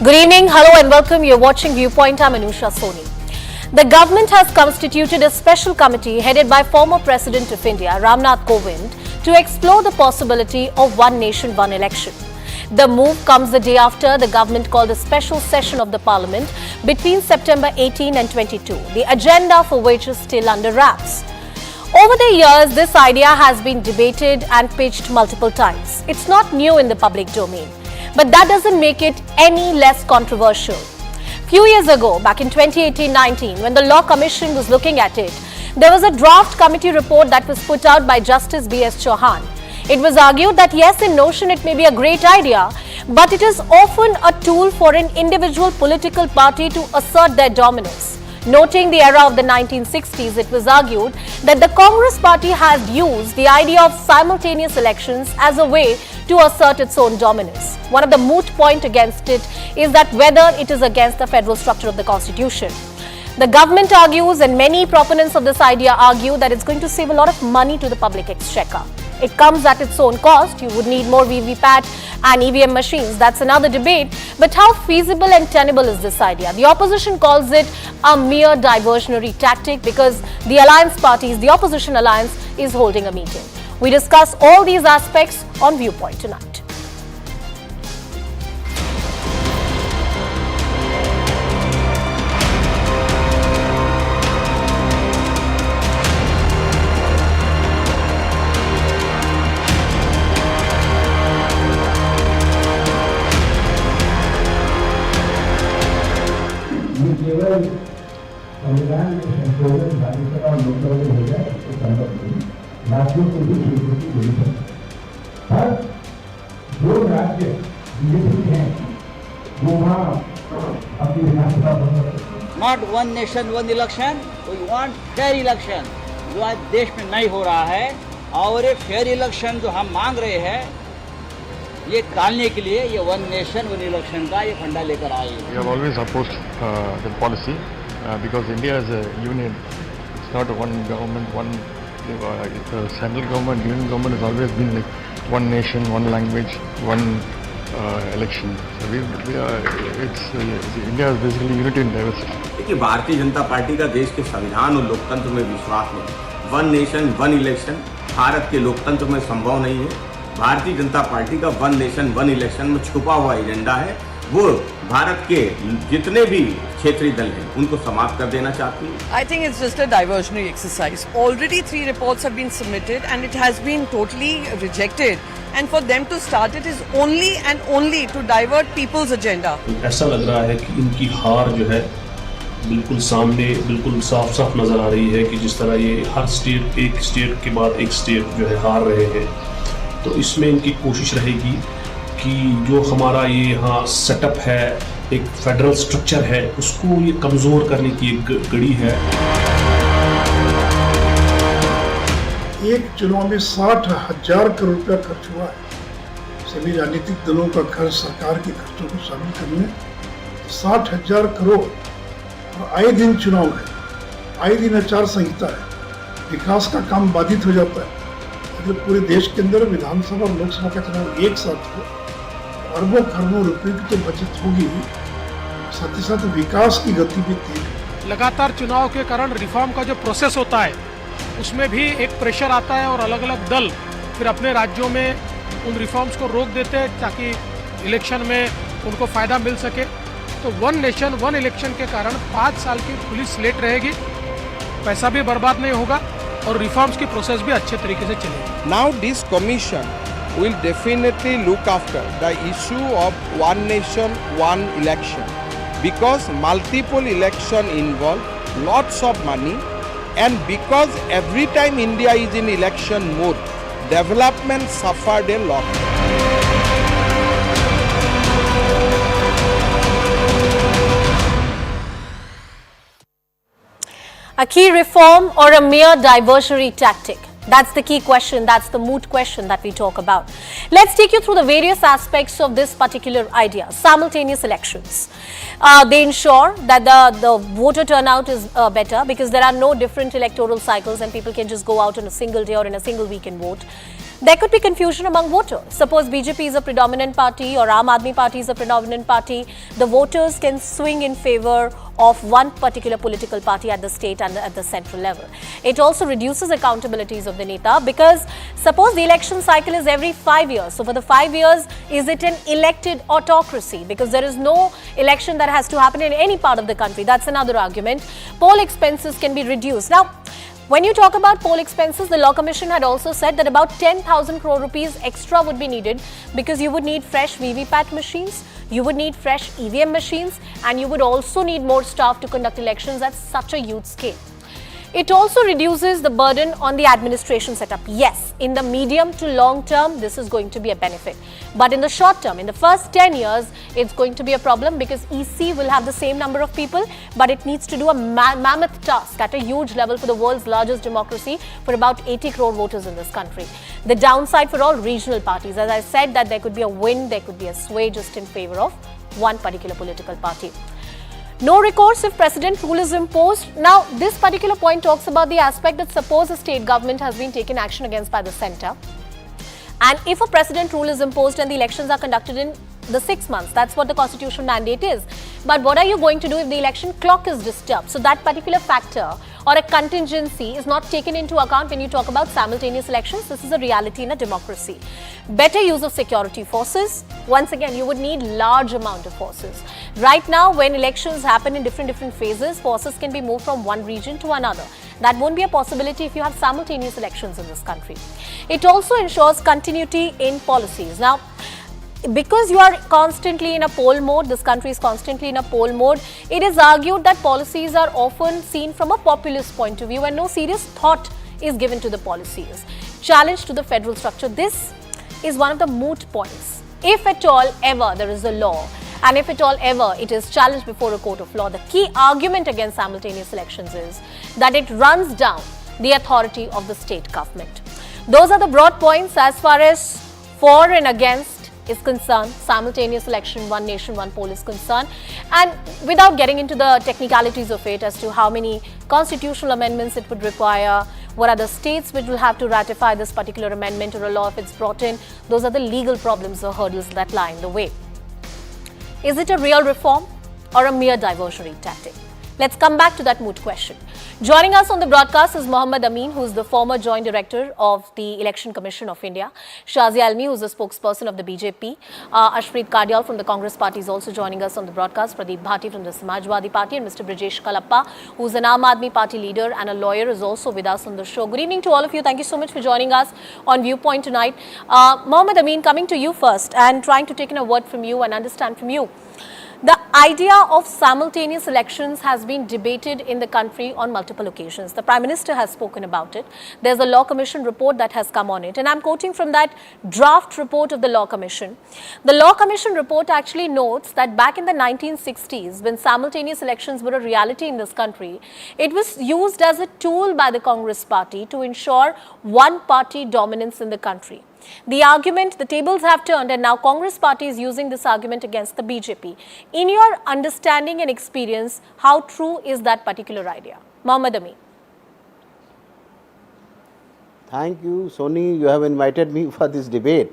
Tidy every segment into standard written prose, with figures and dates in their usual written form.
Good evening, hello and welcome. You're watching Viewpoint. I'm Anusha Soni. The government has constituted a special committee headed by former President of India, Ram Nath Kovind, to explore the possibility of one nation, one election. The move comes the day after the government called a special session of the parliament between September 18 and 22, the agenda for which is still under wraps. Over the years, this idea has been debated and pitched multiple times. It's not new in the public domain, but that doesn't make it any less controversial. Few years ago, back in 2018-19, when the Law Commission was looking at it, there was a draft committee report that was put out by Justice B.S. Chauhan. It was argued that yes, in notion it may be a great idea, but it is often a tool for an individual political party to assert their dominance. Noting the era of the 1960s, it was argued that the Congress party has used the idea of simultaneous elections as a way to assert its own dominance. One of the moot points against it is that whether it is against the federal structure of the constitution. The government argues, and many proponents of this idea argue, that it's going to save a lot of money to the public exchequer. It comes at its own cost. You would need more VVPAT and EVM machines. That's another debate. But how feasible and tenable is this idea? The opposition calls it a mere diversionary tactic because the alliance parties, the opposition alliance, is holding a meeting. We discuss all these aspects on Viewpoint tonight. केवल संविधान में संशोधन राज्यसभा और लोकसभा में हो जाए तो संभव नहीं, राज्यों को भी स्वीकृति मिली है। पर जो राज्य विकसित हैं वो वहाँ अपनी विधानसभा बन Not one nation, one election. We want fair election, जो आज देश में नहीं हो रहा है, और ये फेयर इलेक्शन जो हम मांग रहे हैं, ये टालने के लिए ये वन नेशन वन इलेक्शन का ये फंडा लेकर आए। We have always opposed the policy because India is a union. It's not a one government, one central government. Union government has always been like one nation, one language, one election. So India is basically unity in diversity. देखिए, Bharatiya Janata party का देश के संविधान और लोकतंत्र में विश्वास नहीं। One nation one election Bharat के लोकतंत्र में संभव नहीं है। भारतीय जनता पार्टी का वन नेशन वन इलेक्शन में छुपा हुआ एजेंडा है। वो भारत के जितने भी क्षेत्रीय दल हैं उनको समाप्त कर देना चाहती है। I think it's just a diversionary exercise. Already 3 reports have been submitted and it has been totally rejected. And for them to start it is only and only to divert people's agenda. ऐसा लग रहा है कि इनकी हार जो है बिल्कुल सामने बिल्कुल साफ साफ नजर आ रही है कि जिस तरह ये हर स्टेट एक स्टेट के बाद एक स्टेट जो है हार रहे हैं, तो इसमें इनकी कोशिश रहेगी कि जो हमारा ये यहाँ सेटअप है, एक फेडरल स्ट्रक्चर है, उसको ये कमज़ोर करने की एक गड़ी है। एक चुनाव में 60,000 करोड़ रुपया खर्च हुआ है। सभी राजनीतिक दलों का खर्च सरकार के खर्चों को शामिल करने 60,000 करोड़, और आए दिन चुनाव है, आए दिन आचार संहिता है, विकास का काम बाधित हो जाता है। अगर पूरे देश के अंदर विधानसभा और लोकसभा का चुनाव एक साथ हो, अरबों खरबों रुपए की तो बचत होगी, साथ ही साथ विकास की गति भी तेज। लगातार चुनाव के कारण रिफॉर्म का जो प्रोसेस होता है उसमें भी एक प्रेशर आता है और अलग अलग दल फिर अपने राज्यों में उन रिफॉर्म्स को रोक देते हैं ताकि इलेक्शन में उनको फायदा मिल सके। तो वन नेशन वन इलेक्शन के कारण 5 साल की खुली स्लेट रहेगी, पैसा भी बर्बाद नहीं होगा और रिफॉर्म्स की प्रोसेस भी अच्छे तरीके से चलेगी। Now this commission will definitely look after the issue of one nation one election because multiple election involve lots of money, and because every time India is in election mode, development suffered a lot. A key reform or a mere diversionary tactic? That's the key question. That's the moot question that we talk about. Let's take you through the various aspects of this particular idea. Simultaneous elections. They ensure that the voter turnout is better because there are no different electoral cycles and people can just go out on a single day or in a single week and vote. there could be confusion among voters. Suppose BJP is a predominant party or Aam Aadmi Party is a predominant party, the voters can swing in favor of one particular political party at the state and at the central level. It also reduces accountabilities of the Neta, because suppose the election cycle is every 5 years. So for the 5 years, is it an elected autocracy? Because there is no election that has to happen in any part of the country. That's another argument. Poll expenses can be reduced. Now, when you talk about poll expenses, the Law Commission had also said that about 10,000 crore rupees extra would be needed, because you would need fresh VVPAT machines, you would need fresh EVM machines, and you would also need more staff to conduct elections at such a huge scale. It also reduces the burden on the administration setup. Yes, in the medium to long term, this is going to be a benefit. But in the short term, in the first 10 years, it's going to be a problem, because EC will have the same number of people, but it needs to do a mammoth task at a huge level for the world's largest democracy, for about 80 crore voters in this country. The downside for all regional parties, as I said, that there could be a win, there could be a sway just in favor of one particular political party. No recourse if precedent rule is imposed. Now, this particular point talks about the aspect that suppose a state government has been taken action against by the centre, and if a precedent rule is imposed and the elections are conducted in the 6 months, that's what the constitutional mandate is. But what are you going to do if the election clock is disturbed? So that particular factor or a contingency is not taken into account when you talk about simultaneous elections. This is a reality in a democracy. Better use of security forces. Once again, you would need large amount of forces. Right now, when elections happen in different phases, forces can be moved from one region to another. That won't be a possibility if you have simultaneous elections in this country. It also ensures continuity in policies. Now, because you are constantly in a poll mode, this country is constantly in a poll mode, it is argued that policies are often seen from a populist point of view and no serious thought is given to the policies. Challenge to the federal structure. This is one of the moot points. If at all ever there is a law, and if at all ever it is challenged before a court of law, the key argument against simultaneous elections is that it runs down the authority of the state government. Those are the broad points as far as for and against is concerned, simultaneous election, one nation, one poll is concerned. And without getting into the technicalities of it as to how many constitutional amendments it would require, what are the states which will have to ratify this particular amendment or a law if it's brought in, those are the legal problems or hurdles that lie in the way. Is it a real reform or a mere diversionary tactic? Let's come back to that moot question. Joining us on the broadcast is Mohammad Amin, who is the former Joint Director of the Election Commission of India. Shazia Almi, who is the spokesperson of the BJP. Ashpreet Kardial from the Congress Party is also joining us on the broadcast. Pradeep Bhati from the Samajwadi Party, and Mr. Brijesh Kalappa, who is an Aam Aadmi Party leader and a lawyer, is also with us on the show. Good evening to all of you. Thank you so much for joining us on Viewpoint tonight. Mohammad Amin, coming to you first and trying to take in a word from you and understand from you. The idea of simultaneous elections has been debated in the country on multiple occasions. The Prime Minister has spoken about it. There's a Law Commission report that has come on it. And I'm quoting from that draft report of the Law Commission. The Law Commission report actually notes that back in the 1960s, when simultaneous elections were a reality in this country, it was used as a tool by the Congress Party to ensure one-party dominance in the country. The argument, the tables have turned, and now Congress Party is using this argument against the BJP. In your understanding and experience, how true is that particular idea? Mohammad Amin. Thank you, Soni. You have invited me for this debate.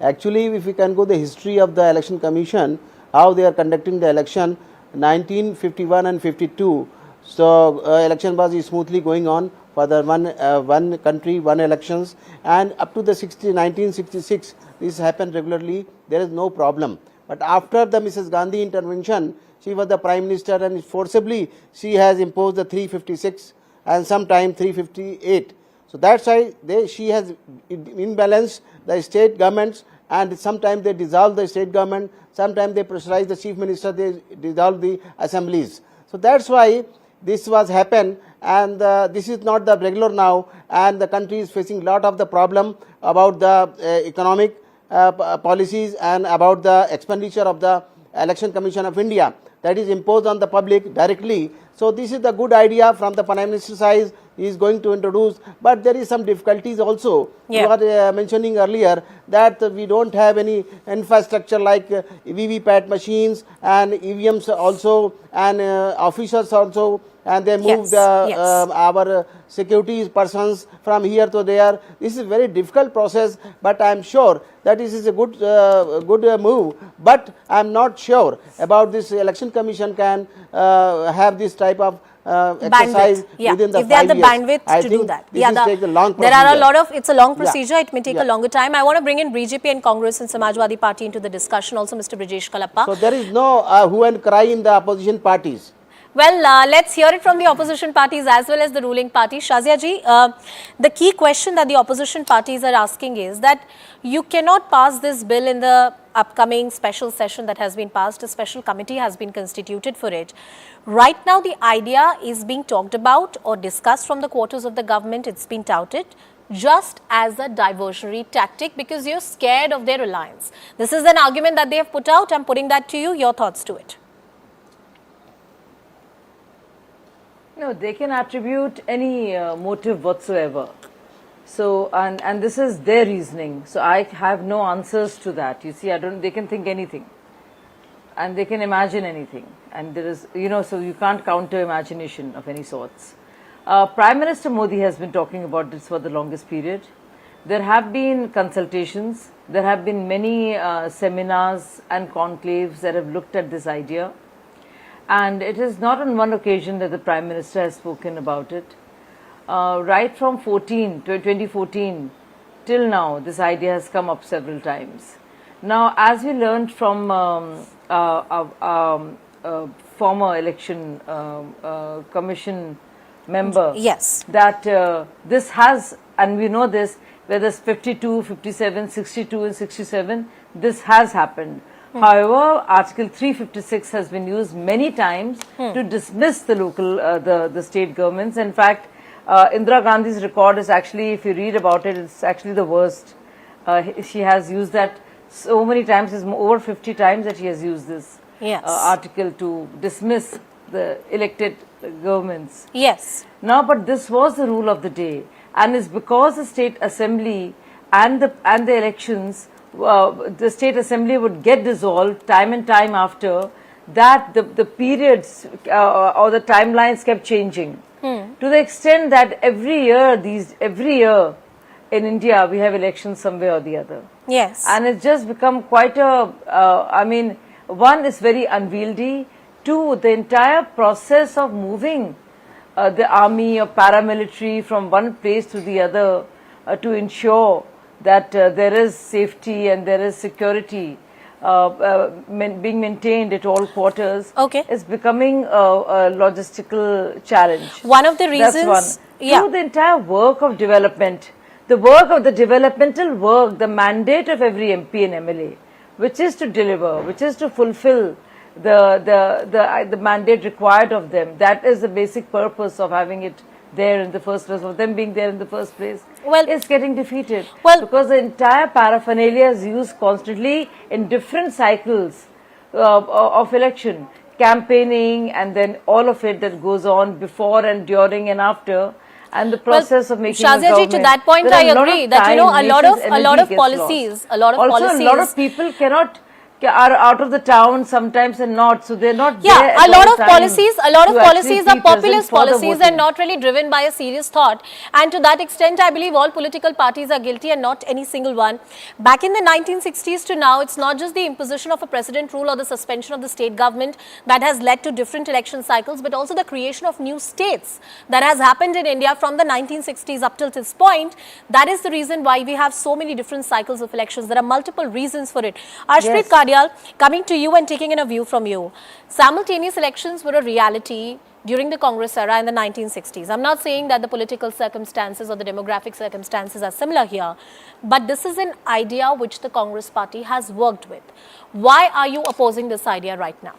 Actually, if we can go the history of the Election Commission, how they are conducting the election, 1951 and 52. So, election was smoothly going on for the one country, one elections, and up to the 1966, this happened regularly. There is no problem. But after the Mrs. Gandhi intervention, she was the Prime Minister, and forcibly she has imposed the 356 and sometime 358. So that's why she has imbalanced the state governments, and sometimes they dissolve the state government, sometimes they pressurize the Chief Minister, they dissolve the assemblies. So that's why this was happened, and this is not the regular now, and the country is facing a lot of the problem about the economic policies and about the expenditure of the Election Commission of India that is imposed on the public directly. So this is the good idea from the Prime Minister's side. He is going to introduce, but there is some difficulties also. You were mentioning earlier that we don't have any infrastructure like VVPAT machines and EVMs also, and officers also, and they move Yes, the yes. our security persons from here to there. This is a very difficult process, but I am sure that this is a good move. But I am not sure about this election commission can have this type of exercise Yeah, within the if they have 5 the years. bandwidth I to think do that. This is take a long there are a procedure. lot of, it's a long Yeah. procedure, it may take a Yeah. longer time. I want to bring in BJP and Congress and Samajwadi Party into the discussion, also Mr. Brijesh Kalappa. So there is no who and cry in the opposition parties. Well, let's hear it from the opposition parties as well as the ruling party. Shazia ji, the key question that the opposition parties are asking is that you cannot pass this bill in the upcoming special session that has been passed. A special committee has been constituted for it. Right now, the idea is being talked about or discussed from the quarters of the government. It's been touted just as a diversionary tactic because you're scared of their alliance. This is an argument that they have put out. I'm putting that to you. Your thoughts to it. No, they can attribute any motive whatsoever. So, and this is their reasoning. So I have no answers to that. You see, they can think anything. And they can imagine anything. And there is, so you can't counter imagination of any sorts. Prime Minister Modi has been talking about this for the longest period. There have been consultations. There have been many seminars and conclaves that have looked at this idea. And it is not on one occasion that the Prime Minister has spoken about it. Right from 2014 till now, this idea has come up several times. Now, as we learned from former election commission member, yes, that this has, and we know this, whether it's 52, 57, 62 and 67, this has happened. However, Article 356 has been used many times to dismiss the local, the state governments. In fact, Indira Gandhi's record is actually, if you read about it, it's actually the worst. She has used that so many times, it's over 50 times that she has used this article to dismiss the elected governments. Yes. Now, but this was the rule of the day, and it's because the state assembly and the elections, the state assembly would get dissolved time and time after that the periods or the timelines kept changing to the extent that every year in India we have elections somewhere or the other. Yes. And it's just become quite a, one is very unwieldy. Two, the entire process of moving the army or paramilitary from one place to the other to ensure that there is safety and there is security being maintained at all quarters is becoming a logistical challenge. One of the reasons... That's one. Two, the entire work of development, the work of the developmental work, the mandate of every MP and MLA, which is to deliver, which is to fulfill the mandate required of them. That is the basic purpose of having it there in the first place, of them being there in the first place, is getting defeated. Because the entire paraphernalia is used constantly in different cycles of election, campaigning, and then all of it that goes on before and during and after, and the process of making a government. To that point, I agree that a lot of policies, a lot of people are out of the town sometimes and not, so they're not there. Yeah, a lot of policies are populist policies and not really driven by a serious thought. And to that extent, I believe all political parties are guilty and not any single one. Back in the 1960s to now, it's not just the imposition of a precedent rule or the suspension of the state government that has led to different election cycles, but also the creation of new states that has happened in India from the 1960s up till this point. That is the reason why we have so many different cycles of elections. There are multiple reasons for it. Arshpreet Kadyal, coming to you and taking in a view from you. Simultaneous elections were a reality during the Congress era in the 1960s. I'm not saying that the political circumstances or the demographic circumstances are similar here, but this is an idea which the Congress party has worked with. Why are you opposing this idea right now?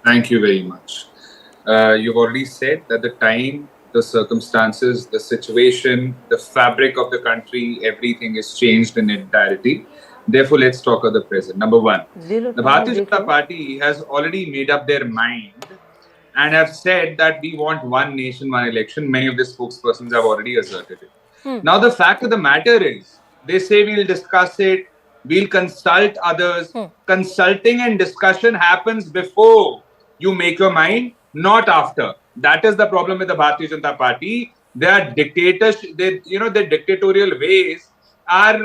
Thank you very much. You've already said that the time, the circumstances, the situation, the fabric of the country, everything is changed in entirety. Therefore, let's talk of the present. Number one, the Bharatiya Janata Party has already made up their mind and have said that we want one nation, one election. Many of the spokespersons have already asserted it. Now, the fact of the matter is, they say we'll discuss it, we'll consult others. Consulting and discussion happens before you make your mind, not after. That is the problem with the Bharatiya Janata Party. Their dictators, their dictatorial ways are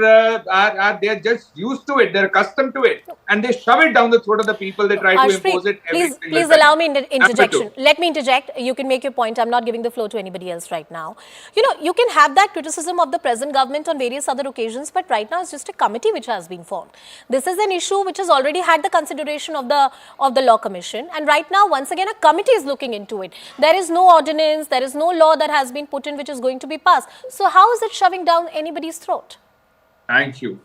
they are just used to it. They're accustomed to it, and they shove it down the throat of the people. They try to impose it every single please time. allow me Number interjection. two. Let me interject. You can make your point. I'm not giving the floor to anybody else right now. You know, you can have that criticism of the present government on various other occasions, but right now it's just a committee which has been formed. This is an issue which has already had the consideration of the Law Commission, and right now, once again, a committee is looking into it. There is no ordinance, there is no law that has been put in which is going to be passed. So how is it shoving down anybody's throat? Thank you.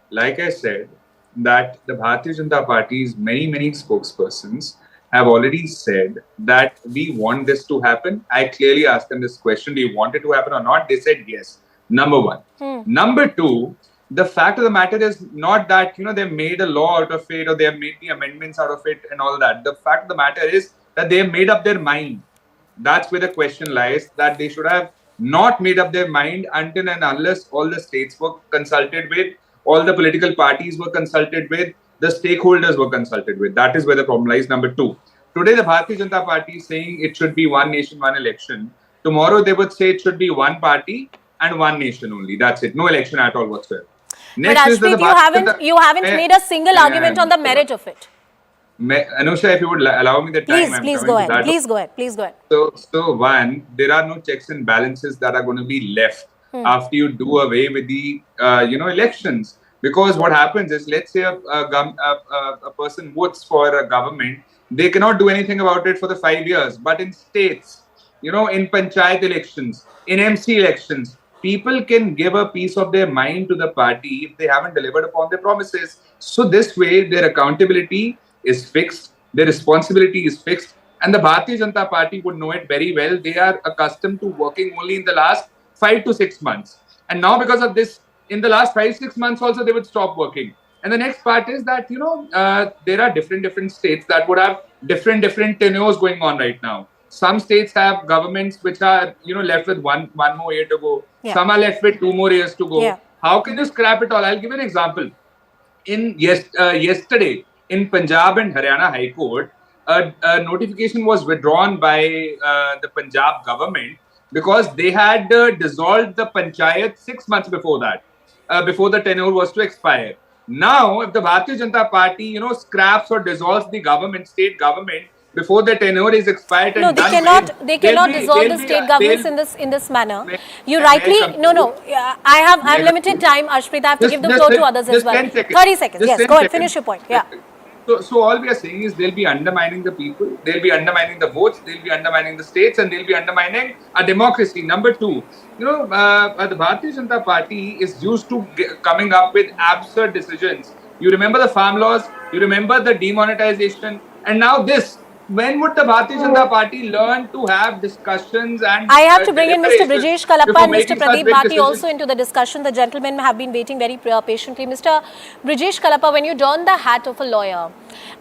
Like I said, that the Bharatiya Janata Party's many spokespersons have already said that we want this to happen. I clearly asked them this question, do you want it to happen or not? They said yes. Number one. Number two, the fact of the matter is not that, they made a law out of it or they have made the amendments out of it and all that. The fact of the matter is that they have made up their mind. That's where the question lies, that they should have not made up their mind until and unless all the states were consulted with, all the political parties were consulted with, the stakeholders were consulted with. That is where the problem lies. Number two, today the Bharatiya Janata Party is saying it should be one nation, one election. Tomorrow they would say it should be one party and one nation only. That's it. No election at all whatsoever. Next but Ashpreet, you haven't made a single argument on the merit of it. Anusha, if you would allow me the time, please go ahead. Please go ahead. So one, there are no checks and balances that are going to be left after you do away with the elections. Because what happens is, let's say a person votes for a government, they cannot do anything about it for the 5 years. But in states, in panchayat elections, in MC elections, people can give a piece of their mind to the party if they haven't delivered upon their promises. So this way, their accountability is fixed, their responsibility is fixed, and the Bharatiya Janata Party would know it very well. They are accustomed to working only in the last 5 to 6 months. And now because of this, in the last 5-6 months also, they would stop working. And the next part is that, there are different states that would have different tenures going on right now. Some states have governments which are, left with one more year to go. Yeah. Some are left with 2 more years to go. Yeah. How can you scrap it all? I'll give you an example. Yesterday, in Punjab and Haryana High Court, a notification was withdrawn by the Punjab government because they had dissolved the panchayat 6 months before that, before the tenure was to expire. Now, if the Bharatiya Janata Party, scraps or dissolves the government, state government, before the tenure is expired, no, they cannot dissolve the state governments in this manner. You rightly I have limited time, Ashpreet. I have to give the floor to others as well. 30 seconds. Yes, go ahead. Finish your point. Yeah. So all we are saying is they'll be undermining the people, they'll be undermining the votes, they'll be undermining the states, and they'll be undermining our democracy. Number two, the Bharatiya Janata Party is used to coming up with absurd decisions. You remember the farm laws, you remember the demonetization, and now this. When would the Bharatiya Janata Party learn to have discussions and... I have to bring in Mr. Brijesh Kalappa and Mr. Pradeep Bhati also into the discussion. The gentlemen have been waiting very patiently. Mr. Brijesh Kalappa, when you don the hat of a lawyer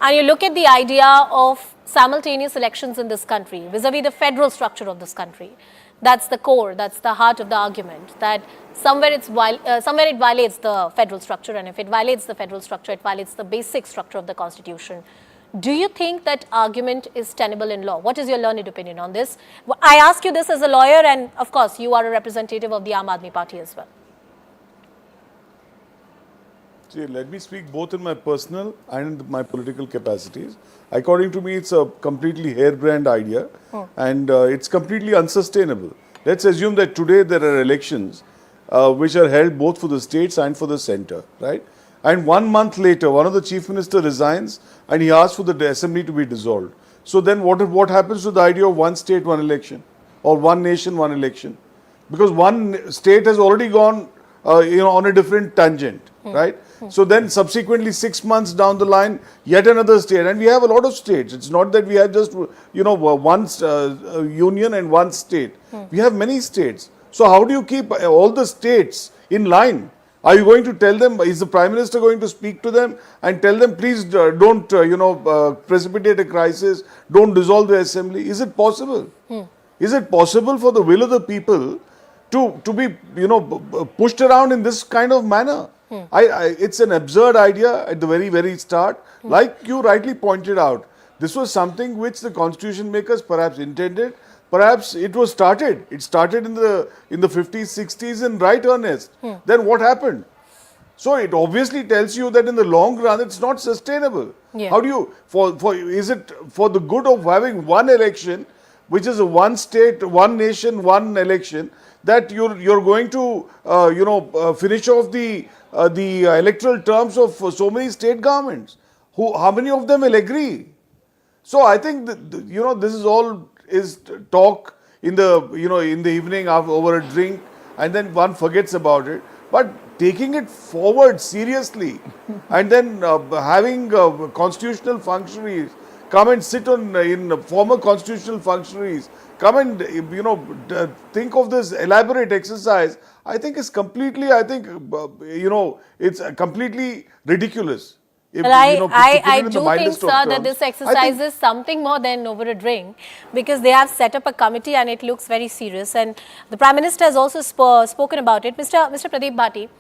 and you look at the idea of simultaneous elections in this country, vis-a-vis the federal structure of this country, that's the core, that's the heart of the argument, that somewhere it violates the federal structure, and if it violates the federal structure, it violates the basic structure of the Constitution. Do you think that argument is tenable in law? What is your learned opinion on this? I ask you this as a lawyer, and of course, you are a representative of the Aam Aadmi Party as well. See, let me speak both in my personal and my political capacities. According to me, it's a completely harebrained idea, and it's completely unsustainable. Let's assume that today there are elections which are held both for the states and for the center, right? And 1 month later, one of the chief minister resigns and he asks for the assembly to be dissolved. So then what happens to the idea of one state, one election, or one nation, one election? Because one state has already gone on a different tangent, right? So then subsequently 6 months down the line, yet another state. And we have a lot of states. It's not that we have just, one union and one state. We have many states. So how do you keep all the states in line? Are you going to tell them, is the Prime Minister going to speak to them and tell them, please don't, precipitate a crisis, don't dissolve the assembly? Is it possible? Is it possible for the will of the people to be, pushed around in this kind of manner? It's an absurd idea at the very, very start. Like you rightly pointed out, this was something which the constitution makers perhaps intended, perhaps it was started. It started in the 50s, 60s in right earnest. Then what happened? So it obviously tells you that in the long run it's not sustainable. Yeah. How do you is it for the good of having one election, which is a one state, one nation, one election, that you're going to finish off the electoral terms of so many state governments? How many of them will agree? So I think that, this is all is talk in the in the evening over a drink, and then one forgets about it. But taking it forward seriously, and then having constitutional functionaries come and sit in former constitutional functionaries come and think of this elaborate exercise, I think is completely, it's completely ridiculous. If, Well, I do think, sir, that terms, this exercise is something more than over a drink, because they have set up a committee and it looks very serious. And the Prime Minister has also spoken about it. Mr. Pradeep Bhati,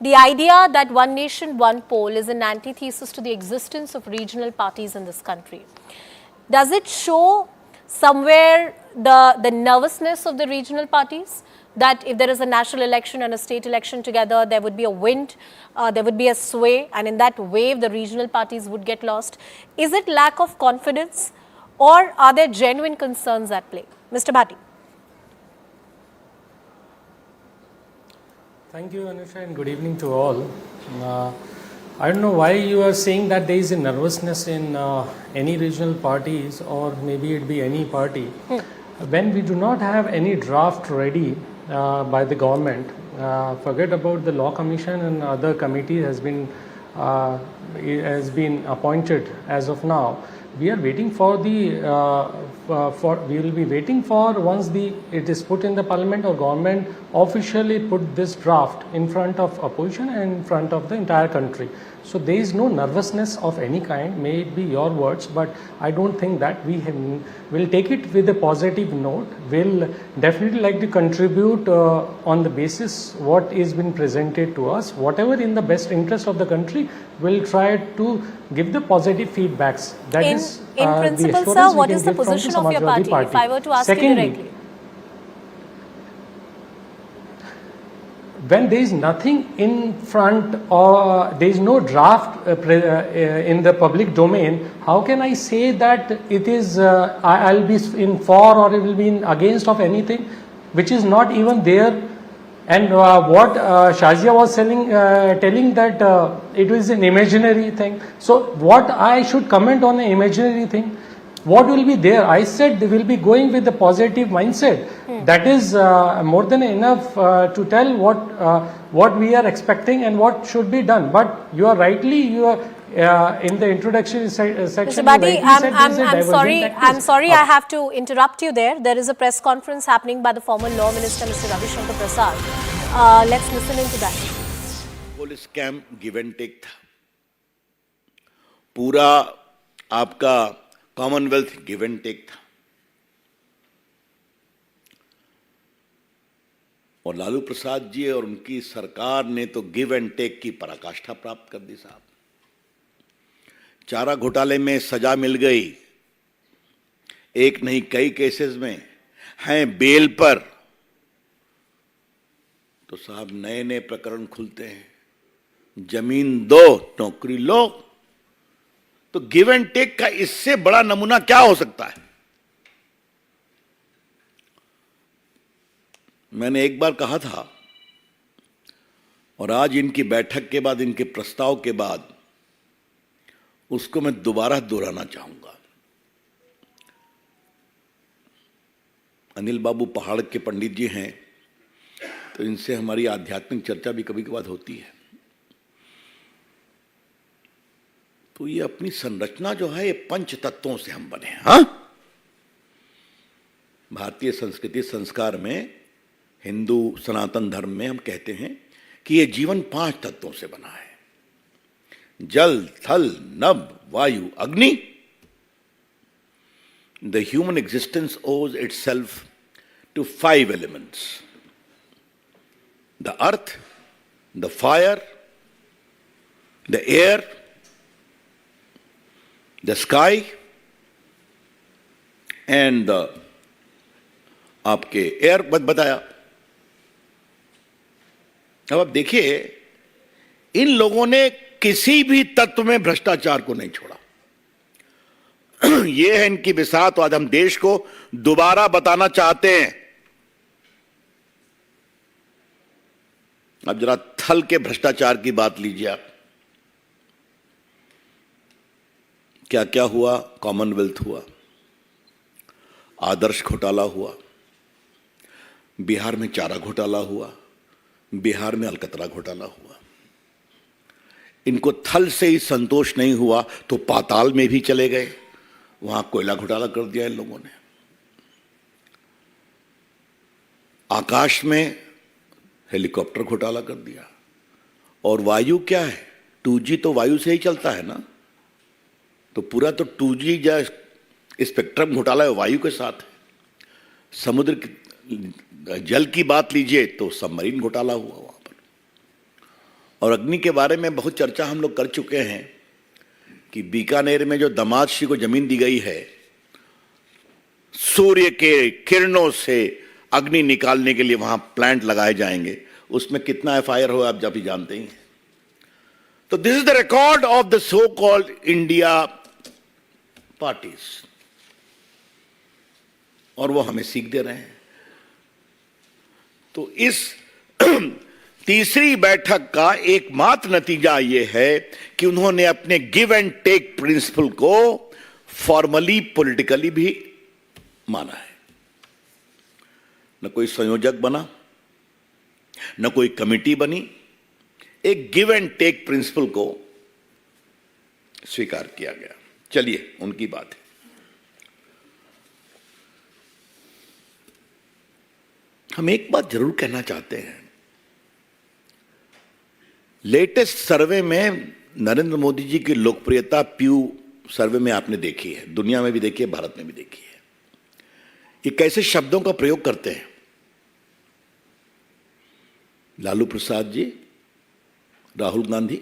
the idea that one nation, one poll is an antithesis to the existence of regional parties in this country. Does it show somewhere the nervousness of the regional parties? That if there is a national election and a state election together, there would be a wind, there would be a sway, and in that wave, the regional parties would get lost. Is it lack of confidence, or are there genuine concerns at play? Mr. Bhati. Thank you, Anusha, and good evening to all. I don't know why you are saying that there is a nervousness in any regional parties, or maybe it be any party. When we do not have any draft ready by the government, forget about the Law Commission and other committee has been appointed as of now. We are waiting for we will be waiting for once it is put in the Parliament or government officially put this draft in front of opposition and in front of the entire country. So there is no nervousness of any kind, may it be your words, but I don't think that will take it with a positive note. We'll definitely like to contribute on the basis what is been presented to us. Whatever in the best interest of the country, we'll try to give the positive feedbacks. That is in principle, sir, what is the position of your party? If I were to ask you directly. When there is nothing in front or there is no draft in the public domain, how can I say that it is I'll be in for or it will be in against of anything which is not even there? And what Shazia was telling that it was an imaginary thing. So what I should comment on an imaginary thing? What will be there? I said they will be going with the positive mindset. That is more than enough to tell what we are expecting and what should be done. But you are in the introduction section. Mr. Bhati, I'm sorry, I have to interrupt you there. There is a press conference happening by the former Law Minister, Mr. Ravi Shankar Prasad. Let's listen into that. Police scam give and take था, पूरा आपका Commonwealth give and take था, और लालू प्रसाद जी और उनकी सरकार ने तो गिव एंड टेक की पराकाष्ठा प्राप्त कर दी साहब। चारा घोटाले में सजा मिल गई, एक नहीं कई केसेस में हैं बेल पर, तो साहब नए नए प्रकरण खुलते हैं, जमीन दो नौकरी लो। तो गिव एंड टेक का इससे बड़ा नमूना क्या हो सकता है? मैंने एक बार कहा था और आज इनकी बैठक के बाद, इनके प्रस्ताव के बाद उसको मैं दोबारा दोहराना चाहूंगा। अनिल बाबू पहाड़ के पंडित जी हैं, तो इनसे हमारी आध्यात्मिक चर्चा भी कभी कभार होती है। तो ये अपनी संरचना जो है ये पंच तत्वों से हम बने हैं। हाँ, भारतीय संस्कृति संस्कार में, हिंदू सनातन धर्म में हम कहते हैं कि ये जीवन 5 तत्वों से बना है: जल, थल, नभ, वायु, अग्नि। The human existence owes itself to 5 elements: the earth, the fire, the air, the sky, and the आपके एयर बताया। अब आप देखिए, इन लोगों ने किसी भी तत्व में भ्रष्टाचार को नहीं छोड़ा। यह है इनकी बिसात, तो आज हम देश को दोबारा बताना चाहते हैं। अब जरा थल के भ्रष्टाचार की बात लीजिए आप। क्या क्या हुआ? कॉमनवेल्थ हुआ, आदर्श घोटाला हुआ, बिहार में चारा घोटाला हुआ, बिहार में अलकतरा घोटाला हुआ। इनको थल से ही संतोष नहीं हुआ तो पाताल में भी चले गए, वहां कोयला घोटाला कर दिया इन लोगों ने। आकाश में हेलीकॉप्टर घोटाला कर दिया। और वायु क्या है? 2G तो वायु से ही चलता है ना, तो पूरा तो 2G या स्पेक्ट्रम घोटाला वायु के साथ है। समुद्र जल की बात लीजिए तो सबमरीन घोटाला हुआ वहां पर। और अग्नि के बारे में बहुत चर्चा हम लोग कर चुके हैं कि बीकानेर में जो दामाद श्री को जमीन दी गई है, सूर्य के किरणों से अग्नि निकालने के लिए वहां प्लांट लगाए जाएंगे, उसमें कितना FIR हो आप जब ही जानते ही हैं। तो this is the record of the so called India parties, और वो हमें सीख दे रहे हैं। तो इस तीसरी बैठक का एकमात्र नतीजा यह है कि उन्होंने अपने गिव एंड टेक प्रिंसिपल को फॉर्मली पॉलिटिकली भी माना है। न कोई संयोजक बना, न कोई कमिटी बनी, एक गिव एंड टेक प्रिंसिपल को स्वीकार किया गया। चलिए उनकी बात है। हम एक बात जरूर कहना चाहते हैं, लेटेस्ट सर्वे में नरेंद्र मोदी जी की लोकप्रियता प्यू सर्वे में आपने देखी है, दुनिया में भी देखी है, भारत में भी देखी है। ये कैसे शब्दों का प्रयोग करते हैं। लालू प्रसाद जी, राहुल गांधी।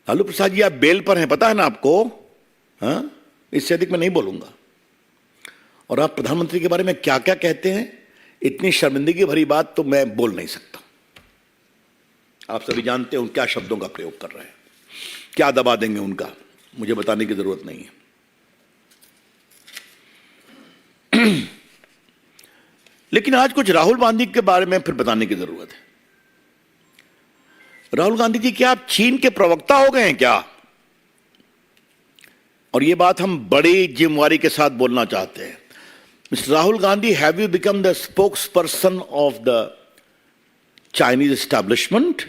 लालू प्रसाद जी आप बेल पर हैं, पता है ना आपको? हाँ, इससे अधिक मैं नहीं बोलूंगा। और आप प्रधानमंत्री के बारे में क्या क्या कहते हैं, इतनी शर्मिंदगी भरी बात तो मैं बोल नहीं सकता। आप सभी जानते हैं क्या शब्दों का प्रयोग कर रहे हैं, क्या दबा देंगे उनका, मुझे बताने की जरूरत नहीं है। लेकिन आज कुछ राहुल गांधी के बारे में फिर बताने की जरूरत है। राहुल गांधी जी, क्या आप चीन के प्रवक्ता हो गए हैं क्या? और यह बात हम बड़ी जिम्मेवारी के साथ बोलना चाहते हैं। Mr. Rahul Gandhi, have you become the spokesperson of the Chinese establishment?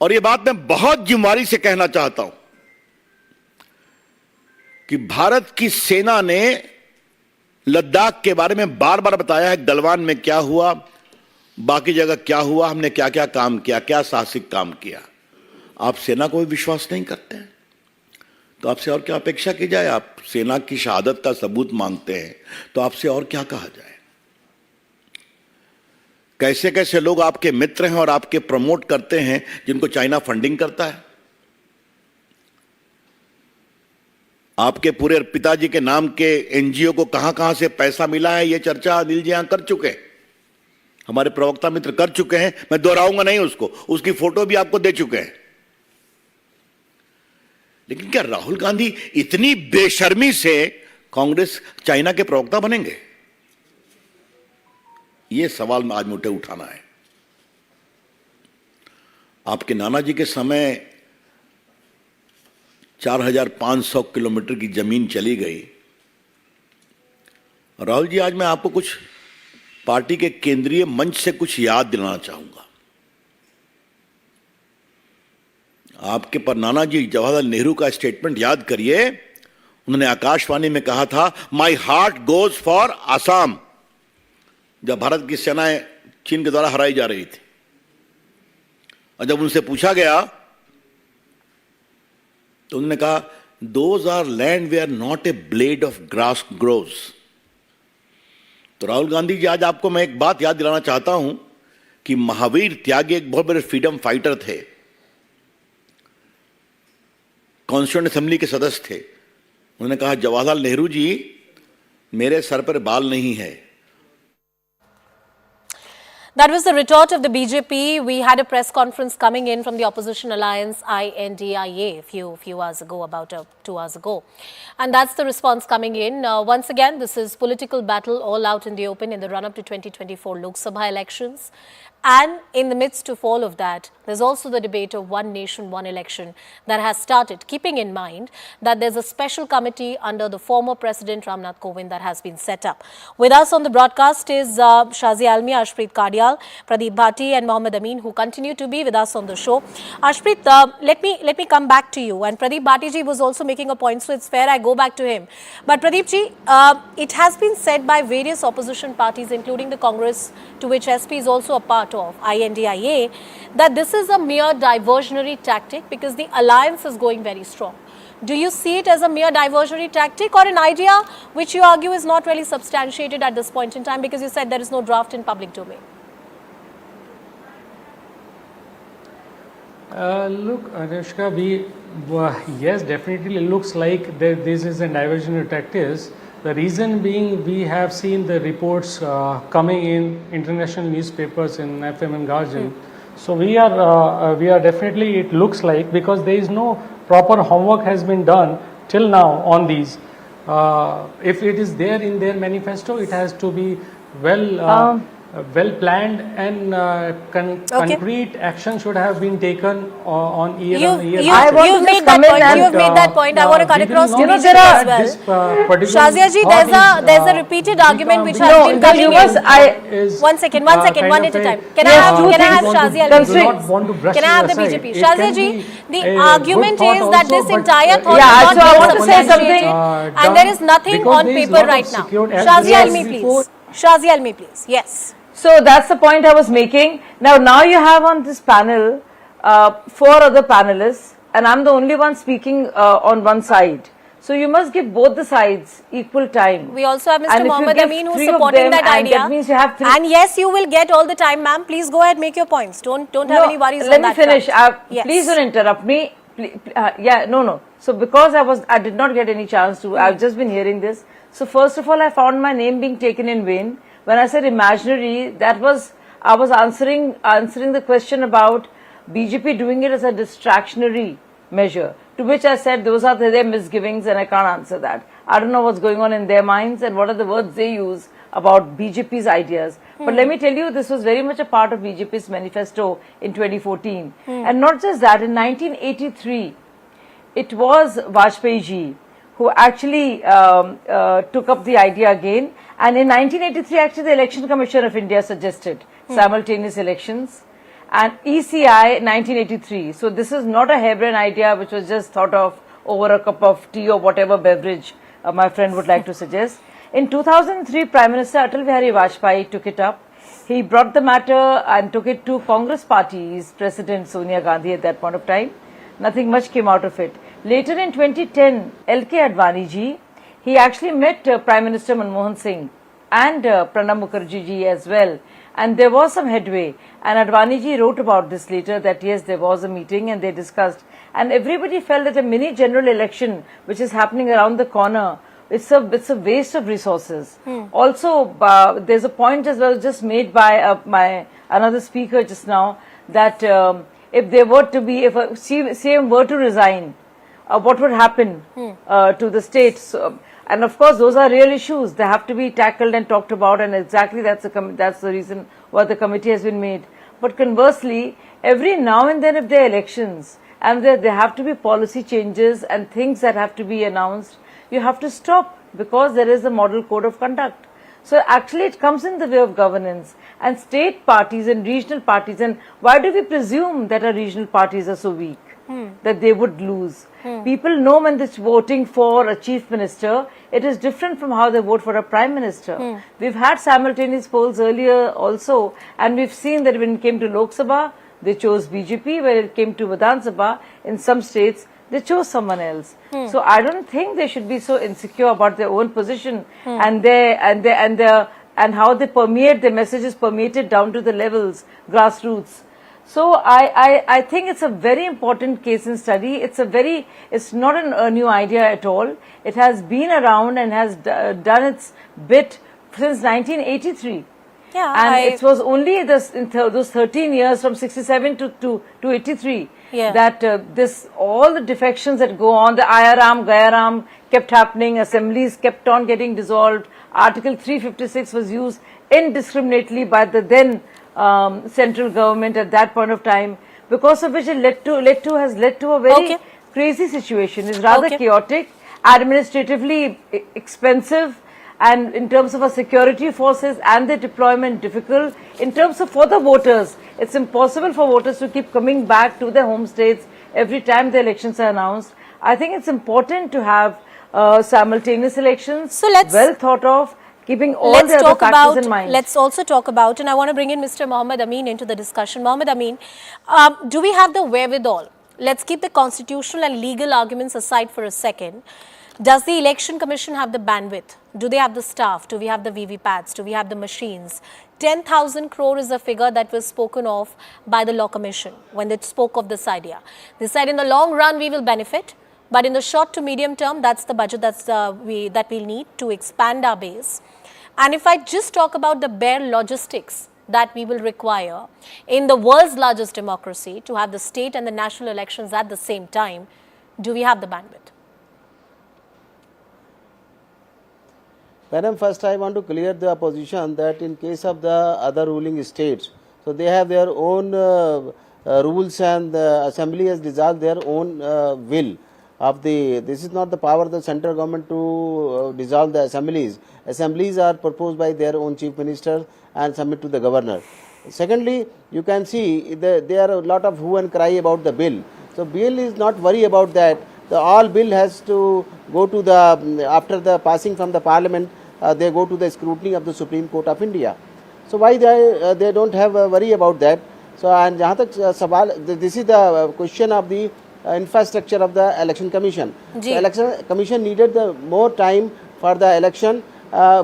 और ये बात मैं बहुत जिम्मेवारी से कहना चाहता हूं कि भारत की सेना ने लद्दाख के बारे में बार बार बताया है, गलवान में क्या हुआ, बाकी जगह क्या हुआ, हमने क्या क्या काम किया, क्या साहसिक काम किया। आप सेना को भी विश्वास नहीं करते हैं तो आपसे और क्या अपेक्षा की जाए? आप सेना की शहादत का सबूत मांगते हैं तो आपसे और क्या कहा जाए? कैसे कैसे लोग आपके मित्र हैं और आपके प्रमोट करते हैं जिनको चाइना फंडिंग करता है। आपके पूरे पिताजी के नाम के NGO को कहां कहां से पैसा मिला है, यह चर्चा अनिल जी यहां कर चुके हैं, हमारे प्रवक्ता मित्र कर चुके हैं, मैं दोहराऊंगा नहीं उसको, उसकी फोटो भी आपको दे चुके हैं। लेकिन क्या राहुल गांधी इतनी बेशर्मी से कांग्रेस चाइना के प्रवक्ता बनेंगे? यह सवाल आज मुझे उठाना है। आपके नाना जी के समय 4500 किलोमीटर की जमीन चली गई। राहुल जी, आज मैं आपको कुछ पार्टी के केंद्रीय मंच से कुछ याद दिलाना चाहूंगा। आपके पर नाना जी जवाहरलाल नेहरू का स्टेटमेंट याद करिए। उन्होंने आकाशवाणी में कहा था, my heart goes for Assam, जब भारत की सेनाएं चीन के द्वारा हराई जा रही थी। और जब उनसे पूछा गया तो उन्होंने कहा, those are land where not a blade of grass grows. तो राहुल गांधी जी, आज आपको मैं एक बात याद दिलाना चाहता हूं कि महावीर त्यागी एक बहुत बड़े फ्रीडम फाइटर थे, कॉन्स्टिट्यूएंट असेंबली के सदस्य थे, उन्होंने कहा जवाहरलाल नेहरू जी मेरे सर पर बाल नहीं है. That was the retort of the BJP. We had a press conference coming in from the opposition alliance INDIA a few hours ago, about 2 hours ago. And that's the response coming in. Once again, this is political battle all out in the open in the run-up to 2024 Lok Sabha elections. And in the midst of all of that, there's also the debate of one nation, one election that has started, keeping in mind that there's a special committee under the former President Ram Nath Kovind that has been set up. With us on the broadcast is Shazi Almi, Ashpreet Kadial, Pradeep Bhati and Mohammed Amin, who continue to be with us on the show. Ashpreet, let me come back to you. And Pradeep Bhati ji was also making a point, so it's fair I go back to him. But Pradeep ji, it has been said by various opposition parties, including the Congress, to which SP is also a part of, INDIA, that this is a mere diversionary tactic because the alliance is going very strong. Do you see it as a mere diversionary tactic or an idea which you argue is not really substantiated at this point in time because you said there is no draft in public domain? Look, Anushka, yes, definitely looks like this is a diversionary tactics. The reason being, we have seen the reports coming in international newspapers in FM and Guardian. So we are definitely, it looks like, because there is no proper homework has been done till now on these. If it is there in their manifesto, it has to be well planned and concrete action should have been taken on year on year. You've made that point. I want to cut across to BJP as well. Shazia ji, there's a repeated argument which has been coming in. One second, one at a time. Can I have Shazia Almi? Can I have the BJP? Shazia ji, the argument is that this entire thought is not substantiated and there is nothing on paper right now. Shazia Almi, please. Shazia Almi, please. Yes. So that's the point I was making. Now you have on this panel 4 other panelists, and I'm the only one speaking on one side. So you must give both the sides equal time. We also have Mr. Mohammed Amin who's supporting that idea. That means you have and yes, you will get all the time, ma'am. Please go ahead, make your points. Don't have any worries on that. Let me finish. Yes. Please don't interrupt me. So because I did not get any chance to. I've just been hearing this. So first of all, I found my name being taken in vain. When I said imaginary, I was answering the question about BJP doing it as a distractionary measure, to which I said those are their misgivings and I can't answer that. I don't know what's going on in their minds and what are the words they use about BJP's ideas. But let me tell you, this was very much a part of BJP's manifesto in 2014. And not just that, in 1983, it was Vajpayee ji who actually took up the idea again. And in 1983, actually, the Election Commission of India suggested simultaneous elections. And ECI 1983. So this is not a harebrained idea which was just thought of over a cup of tea or whatever beverage my friend would like to suggest. In 2003, Prime Minister Atal Bihari Vajpayee took it up. He brought the matter and took it to Congress Party's President Sonia Gandhi at that point of time. Nothing much came out of it. Later in 2010, L.K. Advani ji, he actually met Prime Minister Manmohan Singh and Pranab Mukherjee ji as well. And there was some headway. And Advani ji wrote about this later that yes, there was a meeting and they discussed. And everybody felt that a mini general election, which is happening around the corner, it's a waste of resources. Also, there's a point as well just made by another speaker just now that if there were to be, if a CM were to resign, what would happen to the state? So, and of course, those are real issues. They have to be tackled and talked about, and exactly that's the reason why the committee has been made. But conversely, every now and then, if there are elections and there have to be policy changes and things that have to be announced, you have to stop because there is a model code of conduct. So actually, it comes in the way of governance and state parties and regional parties. And why do we presume that our regional parties are so weak that they would lose? People know when they're voting for a chief minister, it is different from how they vote for a prime minister. We've had simultaneous polls earlier also, and we've seen that when it came to Lok Sabha, they chose BJP. When it came to Vidhan Sabha, in some states, they chose someone else. So I don't think they should be so insecure about their own position and how they permeate, their messages permeated down to the levels, grassroots. So I think it's a very important case in study. It's not a new idea at all. It has been around and has done its bit since 1983. Yeah, and it was only those 13 years from 67 to 83 that all the defections that go on, the Ayaram, Gayaram kept happening, assemblies kept on getting dissolved, Article 356 was used indiscriminately by the then central government at that point of time, because of which it has led to a very crazy situation. It's rather chaotic, administratively expensive, and in terms of our security forces and their deployment difficult. In terms of for the voters, it's impossible for voters to keep coming back to their home states every time the elections are announced. I think it's important to have simultaneous elections, well thought of, keeping all the other factors in mind. Let's also talk about, and I want to bring in Mr. Mohammed Amin into the discussion. Mohammed Amin, do we have the wherewithal? Let's keep the constitutional and legal arguments aside for a second. Does the Election Commission have the bandwidth? Do they have the staff? Do we have the VVPATs? Do we have the machines? 10,000 crore is a figure that was spoken of by the Law Commission when they spoke of this idea. They said in the long run we will benefit, but in the short to medium term, that's the budget that we'll need to expand our base. And if I just talk about the bare logistics that we will require in the world's largest democracy to have the state and the national elections at the same time, do we have the bandwidth? Madam, first I want to clear the opposition that in case of the other ruling states, so they have their own rules, and the assembly has dissolved their own will. This is not the power of the central government to dissolve the assemblies. Assemblies are proposed by their own chief minister and submit to the governor. Secondly, you can see there are a lot of hue and cry about the bill. So bill is not worry about that. The all bill has to go to the, after the passing from the parliament, they go to the scrutiny of the Supreme Court of India. So why they don't have a worry about that? So and this is the question of the infrastructure of the Election Commission. The Election Commission needed more time for the election,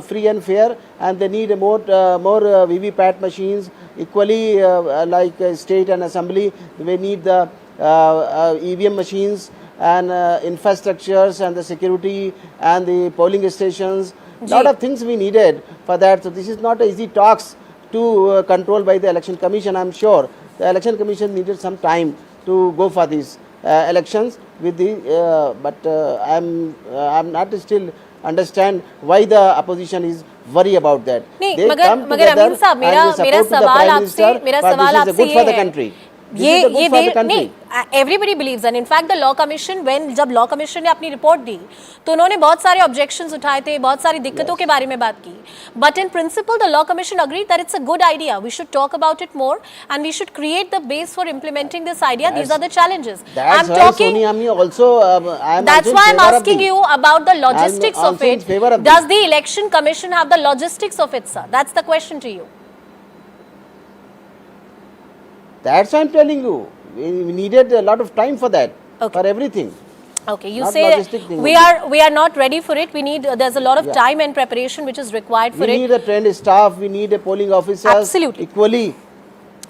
free and fair, and they need more VVPAT machines equally like state and assembly. They need the EVM machines and infrastructures and the security and the polling stations. Lot of things we needed for that. So this is not easy talks to control by the Election Commission. I'm sure the Election Commission needed some time to go for these elections with the. I'm not still understand why the opposition is worry about that. नहीं, मगर अमीन साहब मेरा सवाल आपसे good for the country. Everybody believes that. In fact, the Law Commission, when जब Law Commission ने अपनी report दी तो उन्होंने बहुत सारे objections उठाए थे, बहुत सारी दिक्कतों के बारे में बात की. But in principle, the Law Commission agreed that it's a good idea. We should talk about it more and we should create the base for implementing this idea. These are the challenges. That's why I'm asking you about the logistics of it. Does the Election Commission have the logistics of it, sir? That's the question to you. That's why I'm telling you. We needed a lot of time for that, for everything. Okay, you say we are not ready for it. We need there's a lot of time and preparation which is required for it. We need a trained staff. We need a polling officers. Absolutely. Equally.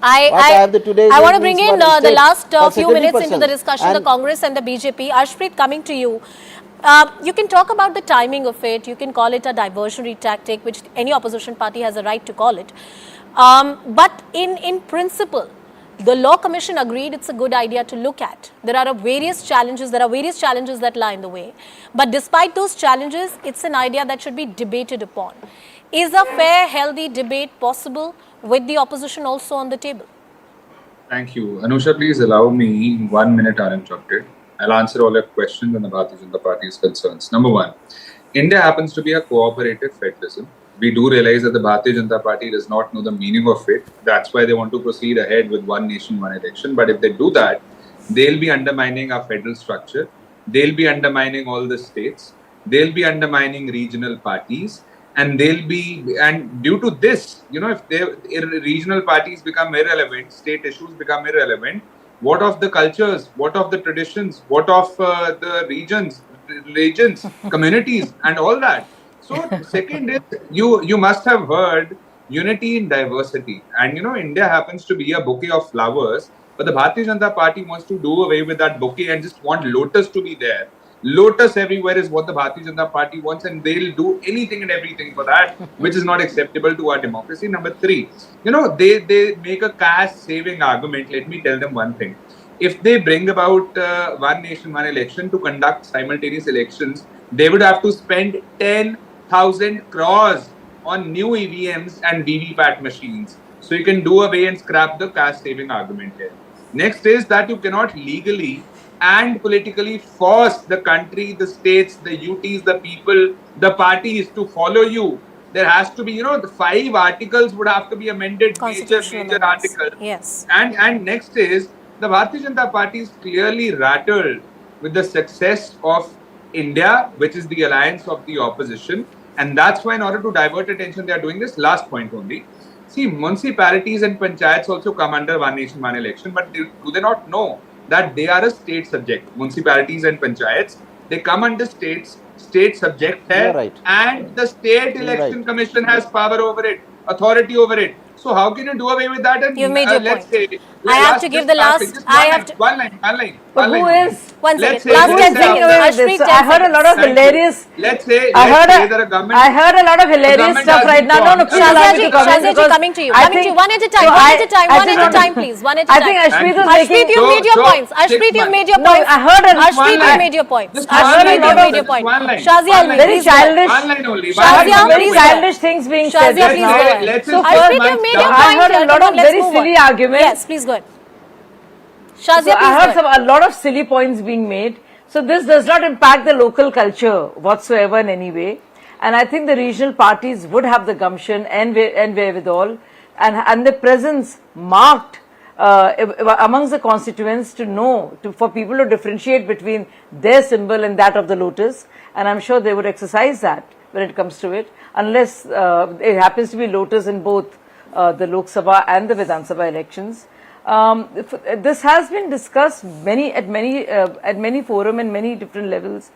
I want to bring in the last few minutes into the discussion, the Congress and the BJP. Arshpreet, coming to you. You can talk about the timing of it. You can call it a diversionary tactic, which any opposition party has a right to call it. But in principle, the Law Commission agreed it's a good idea to look at. There are various challenges that lie in the way. But despite those challenges, it's an idea that should be debated upon. Is a fair, healthy debate possible with the opposition also on the table? Thank you. Anusha, please allow me 1 minute uninterrupted. I'll answer all your questions and the Bharatiya Janata Party's concerns. Number one, India happens to be a cooperative federalism. We do realize that the Bharatiya Janata Party does not know the meaning of it. That's why they want to proceed ahead with one nation, one election. But if they do that, they'll be undermining our federal structure. They'll be undermining all the states. They'll be undermining regional parties. And due to this, if regional parties become irrelevant, state issues become irrelevant, what of the cultures? What of the traditions? What of the regions, communities and all that? So second is, you must have heard unity in diversity. And India happens to be a bouquet of flowers, but the Bharatiya Janata Party wants to do away with that bouquet and just want lotus to be there. Lotus everywhere is what the Bharatiya Janata Party wants, and they'll do anything and everything for that, which is not acceptable to our democracy. Number three, they make a caste-saving argument. Let me tell them one thing. If they bring about one nation, one election to conduct simultaneous elections, they would have to spend 10,000 crores on new EVMs and VVPAT machines. So you can do away and scrap the caste-saving argument here. Next is that you cannot legally and politically force the country, the states, the UTs, the people, the parties to follow you. There has to be, the 5 articles would have to be amended, major articles. Yes. And next is, the Bharatiya Janata Party is clearly rattled with the success of India, which is the alliance of the opposition. And that's why in order to divert attention, they are doing this. Last point only. See, municipalities and panchayats also come under one nation, one election, but do they not know that they are a state subject? Municipalities and panchayats, they come under state subject hai, right. And the state election commission has power over it, authority over it. So how can you do away with that? And You made your point. Say, I have to give the last. I have to. One line. But who is? One Let's second. say Last 10 there is seconds. a- Ashpreet, 10 I heard a lot of Thank you. hilarious. Let's say I heard that a government. I heard a lot of hilarious government stuff has right now. No, been please allow me to comment Shazia ji, because coming to you. I Coming to you. think- One at a time. No, One at a time. I One think at a time, please. One at a I time. think Ashpreet was Ashpreet, making. you made your So, points. 6 Ashpreet, you months. made your No, points. I heard a Ashpreet, you line. made your points. Just Ashpreet, one line. you made your point. One line. Shazia, One line. Very please go ahead. childish. One line only. Shazia, Very please go ahead. childish things being said. Shazia, just please now. go ahead. let's say So first Ashpreet, month you made down. your I point heard a here. lot Come of on, let's very move silly on. arguments. Yes, please go ahead. Shazia, So I please heard go ahead. a lot of silly points being made. So this does not impact the local culture whatsoever in any way. And I think the regional parties would have the gumption and wherewithal and the presence marked amongst the constituents to know, for people to differentiate between their symbol and that of the lotus. And I'm sure they would exercise that when it comes to it, unless it happens to be lotus in both the Lok Sabha and the Vidhan Sabha elections. This has been discussed at many forum and many different levels.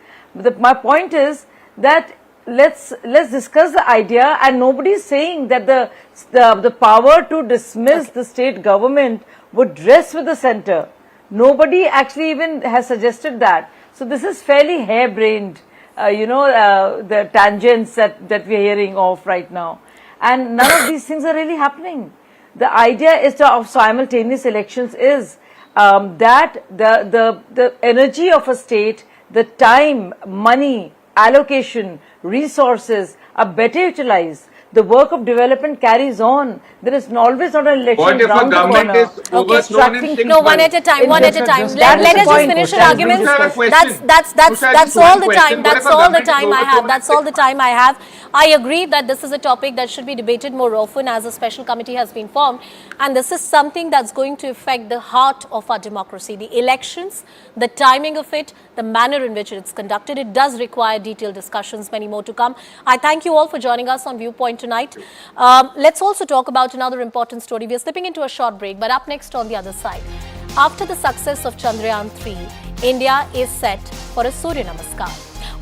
My point is that let's discuss the idea, and nobody is saying that the power to dismiss the state government would rest with the center. Nobody actually even has suggested that. So this is fairly harebrained, the tangents that we are hearing of right now, and none of these things are really happening. The idea of simultaneous elections is that the energy of a state, the time, money, allocation, resources are better utilized. The work of development carries on. There is always not an election What if a round the government corner. is overthrown in 6 No, one months? at a time, one at a time. That is Let the us just point. finish our That is arguments. the question. That's all the time. What That's if a all the government is time I have. overthrown That's in all the time I have. I agree that this is a topic that should be debated more often as a special committee has been formed. And this is something that's going to affect the heart of our democracy. The elections, the timing of it, the manner in which it's conducted. It does require detailed discussions, many more to come. I thank you all for joining us on Viewpoint tonight. Let's also talk about another important story. We are slipping into a short break, but up next on the other side. After the success of Chandrayaan 3, India is set for a Surya Namaskar.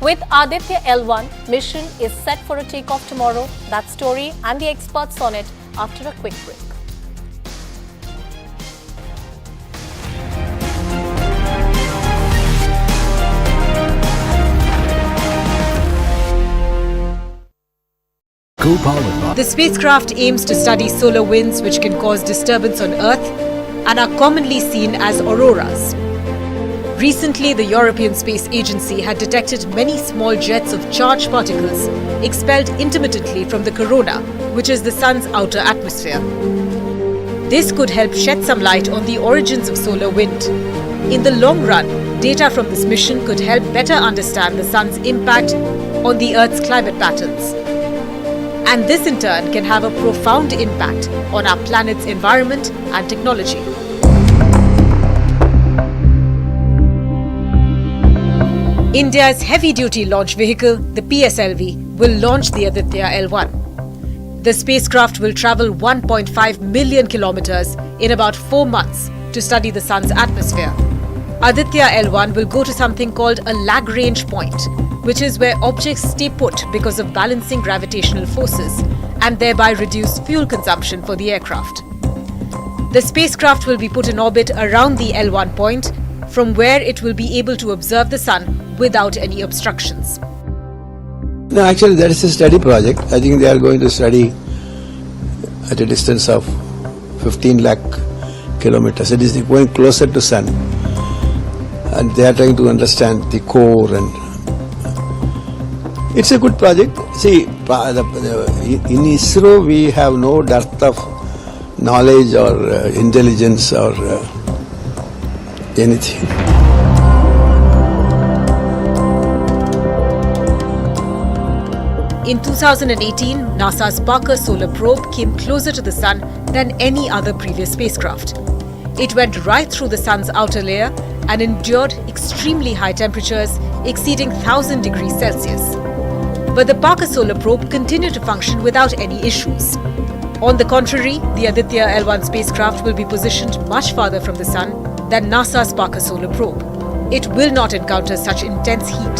With Aditya-L1 Mission is set for a takeoff tomorrow. That story and the experts on it after a quick break. The spacecraft aims to study solar winds which can cause disturbance on Earth and are commonly seen as auroras. Recently, the European Space Agency had detected many small jets of charged particles expelled intermittently from the corona, which is the Sun's outer atmosphere. This could help shed some light on the origins of solar wind. In the long run, data from this mission could help better understand the Sun's impact on the Earth's climate patterns. And this in turn can have a profound impact on our planet's environment and technology. India's heavy-duty launch vehicle, the PSLV, will launch the Aditya-L1. The spacecraft will travel 1.5 million kilometers in about 4 months to study the Sun's atmosphere. Aditya-L1 will go to something called a Lagrange point, which is where objects stay put because of balancing gravitational forces and thereby reduce fuel consumption for the aircraft. The spacecraft will be put in orbit around the L1 point, from where it will be able to observe the sun without any obstructions. No, actually that is a study project. I think they are going to study at a distance of 15 lakh kilometers. It is going closer to sun, and they are trying to understand the core, and it's a good project. See, in ISRO we have no dearth of knowledge or intelligence or anything. In 2018, NASA's Parker Solar Probe came closer to the Sun than any other previous spacecraft. It went right through the Sun's outer layer and endured extremely high temperatures exceeding 1000 degrees Celsius. But the Parker Solar Probe continued to function without any issues. On the contrary, the Aditya-L1 spacecraft will be positioned much farther from the Sun than NASA's Parker Solar Probe. It will not encounter such intense heat.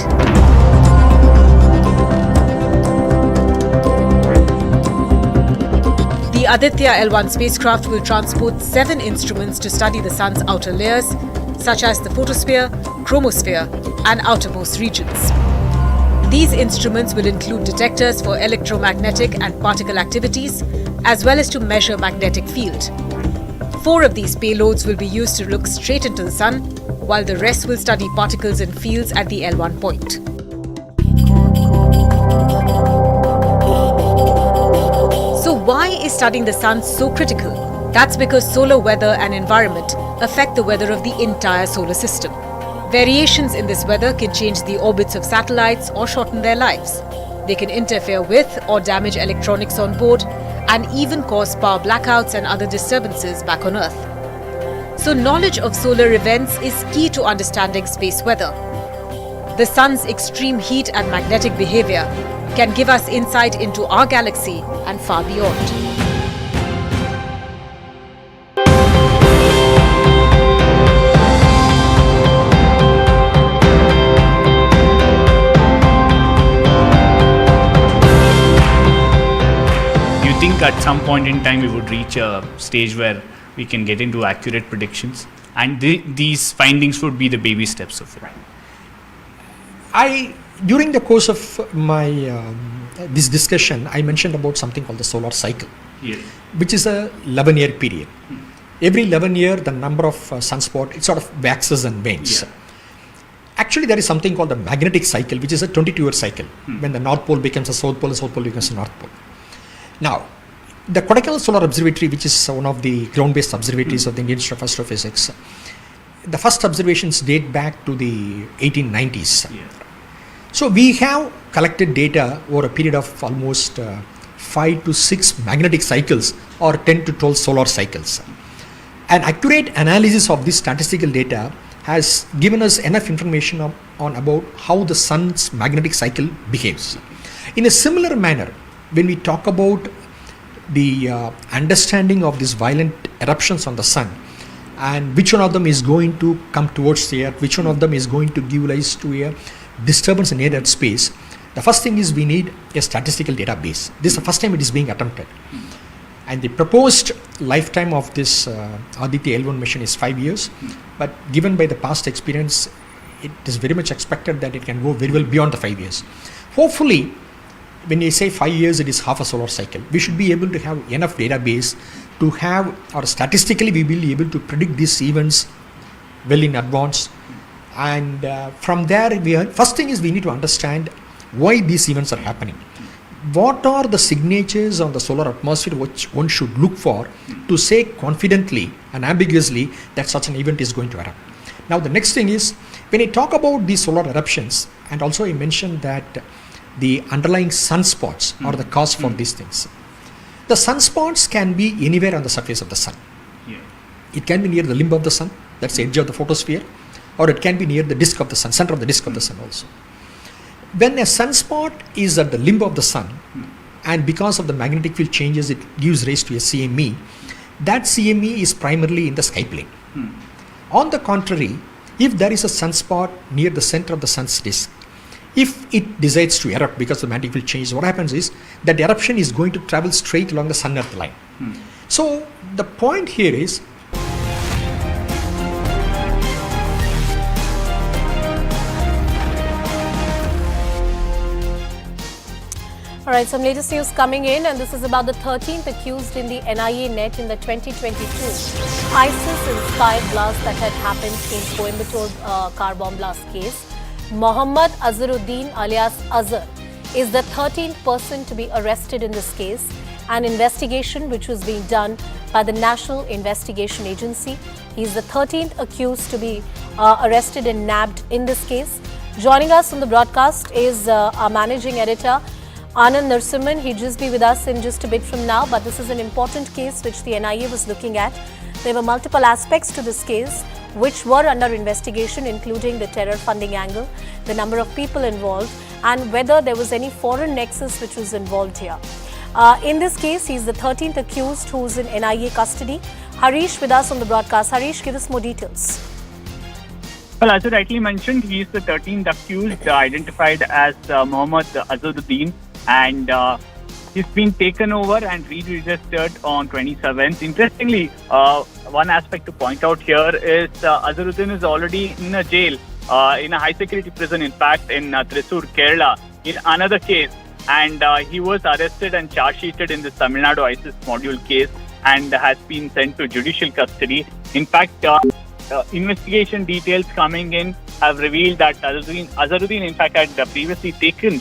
The Aditya-L1 spacecraft will transport 7 instruments to study the Sun's outer layers, such as the photosphere, chromosphere, and outermost regions. These instruments will include detectors for electromagnetic and particle activities, as well as to measure magnetic field. 4 of these payloads will be used to look straight into the Sun, while the rest will study particles and fields at the L1 point. So why is studying the Sun so critical? That's because solar weather and environment affect the weather of the entire solar system. Variations in this weather can change the orbits of satellites or shorten their lives. They can interfere with or damage electronics on board, and even cause power blackouts and other disturbances back on Earth. So knowledge of solar events is key to understanding space weather. The Sun's extreme heat and magnetic behavior can give us insight into our galaxy and far beyond. I think at some point in time we would reach a stage where we can get into accurate predictions, and these findings would be the baby steps of it. During the course of my this discussion, I mentioned about something called the solar cycle, which is a 11-year period. Every 11 years, the number of sunspot, it sort of waxes and wanes. Actually, there is something called the magnetic cycle, which is a 22-year cycle. When the North Pole becomes a South Pole, the South Pole becomes a North Pole. Now, the Kodaikanal Solar Observatory, which is one of the ground-based observatories of the Indian Institute of Astrophysics, the first observations date back to the 1890s. So we have collected data over a period of almost 5 to 6 magnetic cycles or 10 to 12 solar cycles. An accurate analysis of this statistical data has given us enough information on about how the Sun's magnetic cycle behaves. In a similar manner, when we talk about the understanding of these violent eruptions on the Sun, and which one of them is going to come towards the Earth, which one of them is going to give rise to a disturbance in near Earth space, the first thing is we need a statistical database. This is the first time it is being attempted. And the proposed lifetime of this Aditya-L1 mission is 5 years, but given by the past experience, it is very much expected that it can go very well beyond the 5 years. Hopefully, when you say 5 years, it is half a solar cycle. We should be able to have enough database to have, or statistically we will be able to predict these events well in advance. And from there, first thing is we need to understand why these events are happening. What are the signatures on the solar atmosphere which one should look for to say confidently and ambiguously that such an event is going to erupt. Now the next thing is, when I talk about these solar eruptions, and also I mentioned that the underlying sunspots are the cause for these things. The sunspots can be anywhere on the surface of the Sun. It can be near the limb of the Sun, that's the edge of the photosphere, or it can be near the disk of the Sun, center of the disk of the Sun also. When a sunspot is at the limb of the Sun, and because of the magnetic field changes, it gives rise to a CME, that CME is primarily in the sky plane. On the contrary, if there is a sunspot near the center of the Sun's disk, If it decides to erupt because the magnetic field changes, what happens is that eruption is going to travel straight along the sun-earth line. So the point here is, All right, some latest news coming in, and this is about the 13th accused in the NIA net in the 2022 ISIS-inspired blast that had happened in Coimbatore car bomb blast case. Mohammad Azharuddin alias Azhar is the 13th person to be arrested in this case, an investigation which was being done by the National Investigation Agency. He is the 13th accused to be arrested and nabbed in this case. Joining us on the broadcast is our managing editor, Anand Narasimhan. He'll just be with us in just a bit from now, but this is an important case which the NIA was looking at. There were multiple aspects to this case which were under investigation, including the terror funding angle, the number of people involved, and whether there was any foreign nexus which was involved here. In this case, he's the 13th accused who's in NIA custody. Harish with us on the broadcast. Harish, give us more details. Well, as you rightly mentioned, he is the 13th accused, identified as Mohammad Azharuddin, and he's been taken over and re-registered on 27th. Interestingly, one aspect to point out here is Azharuddin is already in a jail, in a high-security prison, in fact, in Thrissur, Kerala, in another case. And he was arrested and charge-sheeted in the Tamil Nadu ISIS module case and has been sent to judicial custody. In fact, investigation details coming in have revealed that Azharuddin, in fact, had previously taken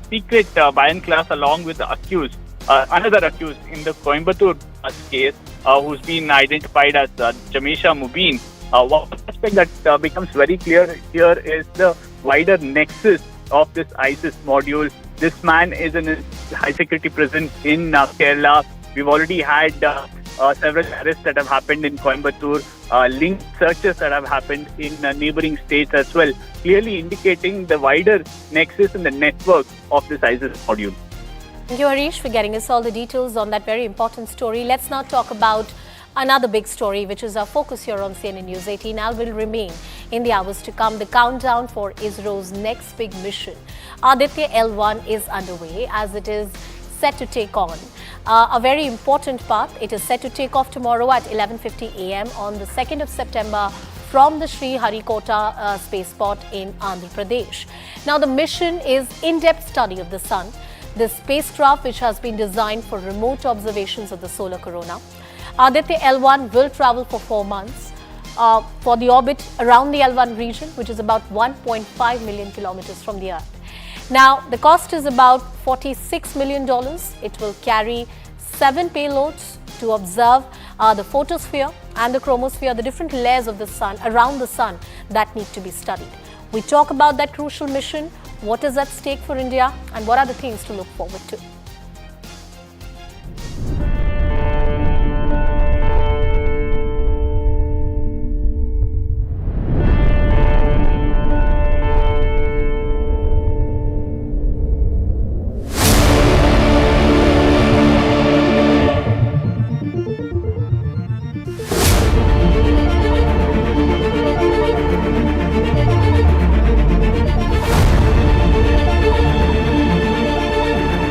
secret Bayan class along with the accused, another accused in the Coimbatore case, who's been identified as Jamesha Mubin. One aspect that becomes very clear here is the wider nexus of this ISIS module. This man is in a high security prison in Kerala. We've already had several arrests that have happened in Coimbatore, linked searches that have happened in neighboring states as well, clearly indicating the wider nexus and the network of this ISIS module. Thank you, Harish, for getting us all the details on that very important story. Let's now talk about another big story, which is our focus here on CNN News 18 and will remain in the hours to come. The countdown for ISRO's next big mission, Aditya-L1, is underway as it is set to take on a very important path. It is set to take off tomorrow at 11:50 a.m. on the 2nd of September from the Sri Harikota spaceport in Andhra Pradesh. Now, the mission is in-depth study of the sun, the spacecraft which has been designed for remote observations of the solar corona. Aditya-L1 will travel for 4 months for the orbit around the L1 region, which is about 1.5 million kilometers from the Earth. Now, the cost is about $46 million. It will carry 7 payloads to observe the photosphere and the chromosphere, the different layers of the sun, around the sun, that need to be studied. We talk about that crucial mission, what is at stake for India, and what are the things to look forward to.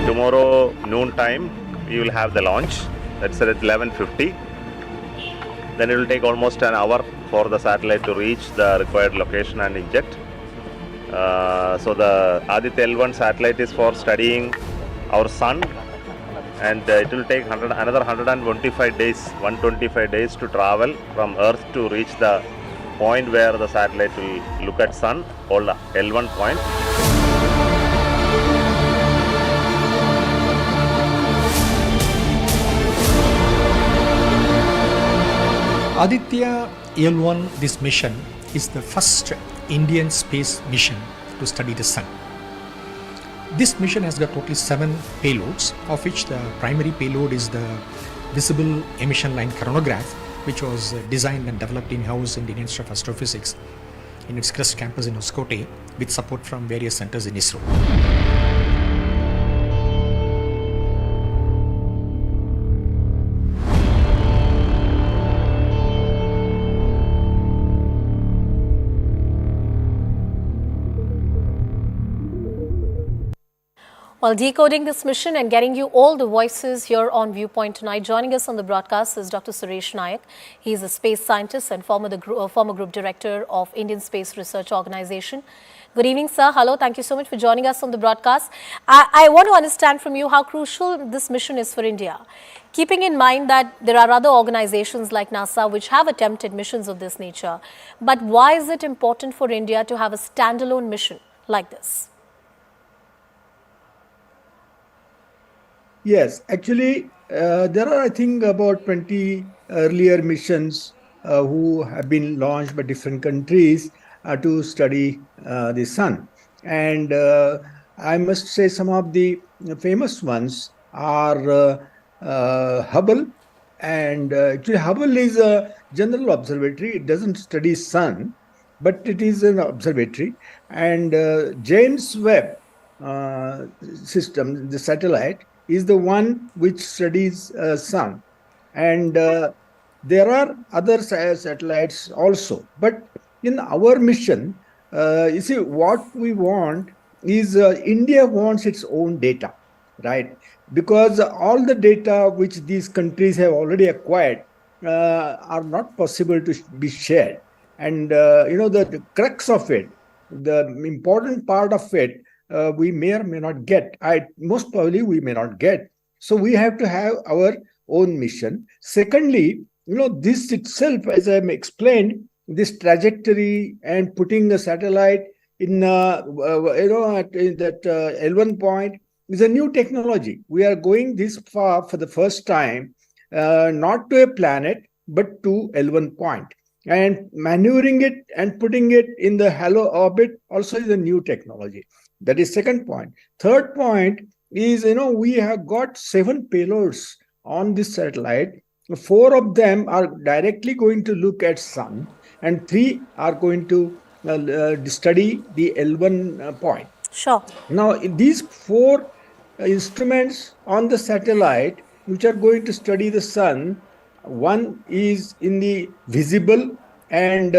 Tomorrow noon time we will have the launch. That's at 11:50. Then it will take almost an hour for the satellite to reach the required location and inject. So the Aditya-L1 satellite is for studying our sun, and it will take another 125 days, 125 days to travel from Earth to reach the point where the satellite will look at sun, called L1 point. Aditya-L1, this mission, is the first Indian space mission to study the sun. This mission has got totally 7 payloads, of which the primary payload is the visible emission line coronagraph, which was designed and developed in-house in the Indian Institute of Astrophysics in its Crest campus in Hoskote, with support from various centers in ISRO. While decoding this mission and getting you all the voices here on Viewpoint tonight, joining us on the broadcast is Dr. Suresh Nayak. He is a space scientist and former group director of Indian Space Research Organization. Good evening, sir. Hello. Thank you so much for joining us on the broadcast. I want to understand from you how crucial this mission is for India, keeping in mind that there are other organizations like NASA which have attempted missions of this nature. But why is it important for India to have a standalone mission like this? Yes, actually, there are, I think, about 20 earlier missions who have been launched by different countries to study the sun. And I must say some of the famous ones are Hubble. And actually, Hubble is a general observatory. It doesn't study sun, but it is an observatory. And James Webb system, the satellite, is the one which studies sun. And there are other satellites also. But in our mission, you see, what we want is India wants its own data, right? Because all the data which these countries have already acquired are not possible to be shared. And, the crux of it, the important part of it, we may or may not get. Most probably we may not get. So we have to have our own mission. Secondly, this itself, as I explained, this trajectory and putting a satellite in, at that L1 point is a new technology. We are going this far for the first time, not to a planet, but to L1 point. And maneuvering it and putting it in the halo orbit also is a new technology. That is second point. Third point is, we have got 7 payloads on this satellite. 4 of them are directly going to look at sun, and 3 are going to study the L1 point. Sure. Now, these 4 instruments on the satellite, which are going to study the sun, one is in the visible and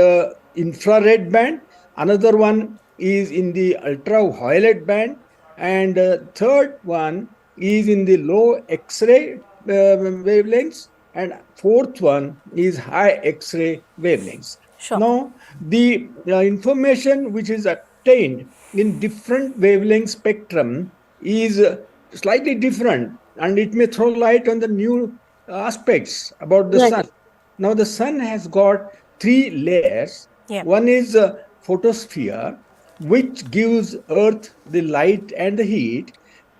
infrared band, another one is in the ultraviolet band, and third one is in the low X-ray wavelengths, and fourth one is high X-ray wavelengths. Sure. Now, the information which is obtained in different wavelength spectrum is slightly different, and it may throw light on the new aspects about the sun. Now, the sun has got 3 layers. Yeah. One is photosphere, which gives Earth the light and the heat.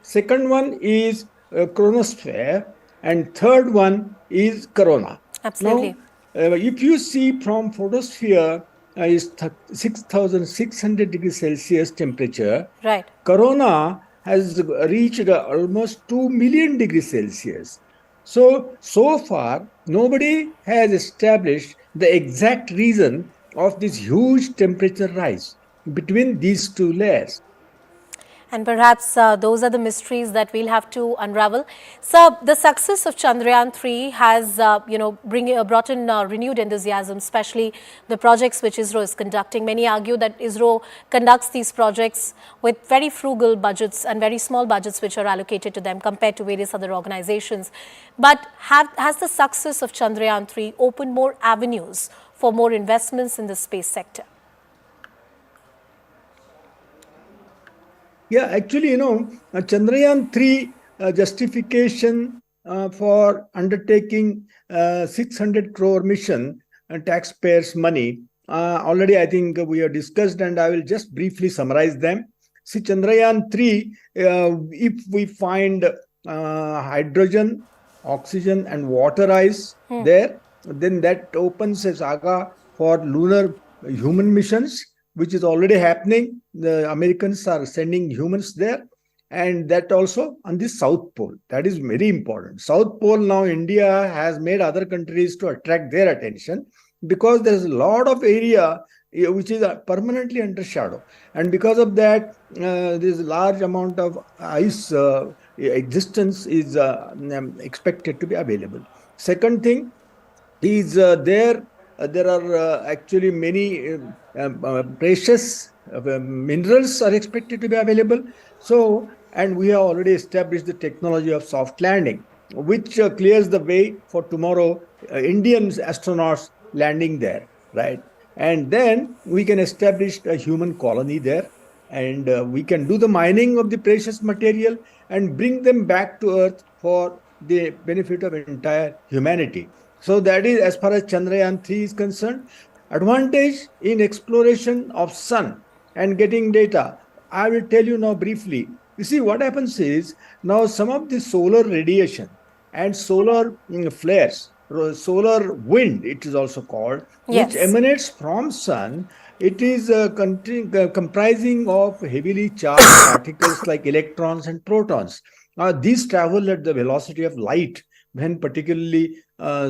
Second one is chronosphere, and third one is corona. Absolutely. Now, if you see from photosphere is 6,600 degrees Celsius temperature. Right. Corona has reached almost 2 million degrees Celsius. So far, nobody has established the exact reason of this huge temperature rise between these 2 layers. And perhaps those are the mysteries that we'll have to unravel. So the success of Chandrayaan-3 has, brought in renewed enthusiasm, especially the projects which ISRO is conducting. Many argue that ISRO conducts these projects with very frugal budgets and very small budgets which are allocated to them compared to various other organizations. But has the success of Chandrayaan-3 opened more avenues for more investments in the space sector? Yeah, actually, Chandrayaan-3 justification for undertaking 600 crore mission taxpayers' money. Already, I think we have discussed, and I will just briefly summarize them. See, Chandrayaan-3, if we find hydrogen, oxygen, and water ice there, then that opens a saga for lunar human missions, which is already happening. The Americans are sending humans there, and that also on the South Pole. That is very important. South Pole, now India has made other countries to attract their attention, because there is a lot of area which is permanently under shadow, and because of that, there is a large amount of ice existence is expected to be available. Second thing is there are actually many precious minerals are expected to be available. So and we have already established the technology of soft landing, which clears the way for tomorrow Indian astronauts landing there, right? And then we can establish a human colony there, and we can do the mining of the precious material and bring them back to Earth for the benefit of entire humanity. So that is as far as Chandrayaan-3 is concerned. Advantage in exploration of sun and getting data. I will tell you now briefly. You see, what happens is, now some of the solar radiation and solar flares, solar wind it is also called, Yes. which emanates from sun, it is comprising of heavily charged particles like electrons and protons. These travel at the velocity of light when particularly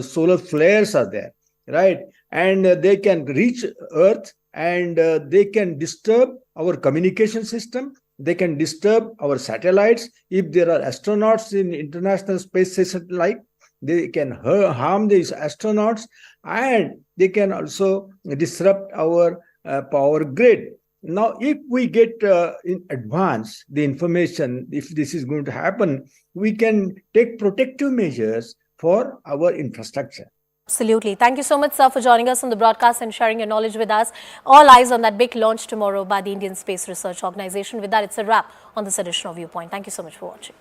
solar flares are there, right? And they can reach Earth, and they can disturb our communication system. They can disturb our satellites. If there are astronauts in International Space Satellite, they can harm these astronauts, and they can also disrupt our power grid. Now, if we get in advance the information, if this is going to happen, we can take protective measures for our infrastructure. Absolutely. Thank you so much, sir, for joining us on the broadcast and sharing your knowledge with us. All eyes on that big launch tomorrow by the Indian Space Research Organization. With that, it's a wrap on this edition of Viewpoint. Thank you so much for watching.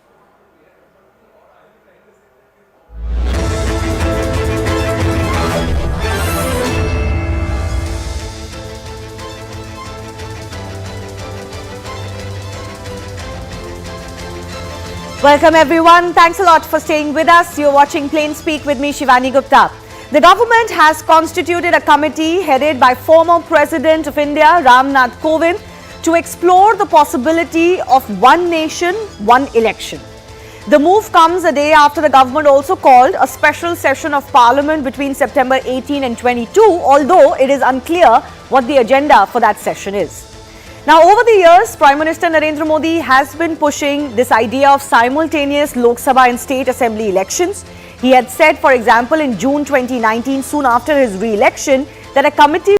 Welcome everyone. Thanks a lot for staying with us. You're watching Plain Speak with me, Shivani Gupta. The government has constituted a committee headed by former President of India, Ram Nath Kovind, to explore the possibility of one nation, one election. The move comes a day after the government also called a special session of Parliament between September 18 and 22, although it is unclear what the agenda for that session is. Now, over the years, Prime Minister Narendra Modi has been pushing this idea of simultaneous Lok Sabha and State Assembly elections. He had said, for example, in June 2019, soon after his re-election, that a committee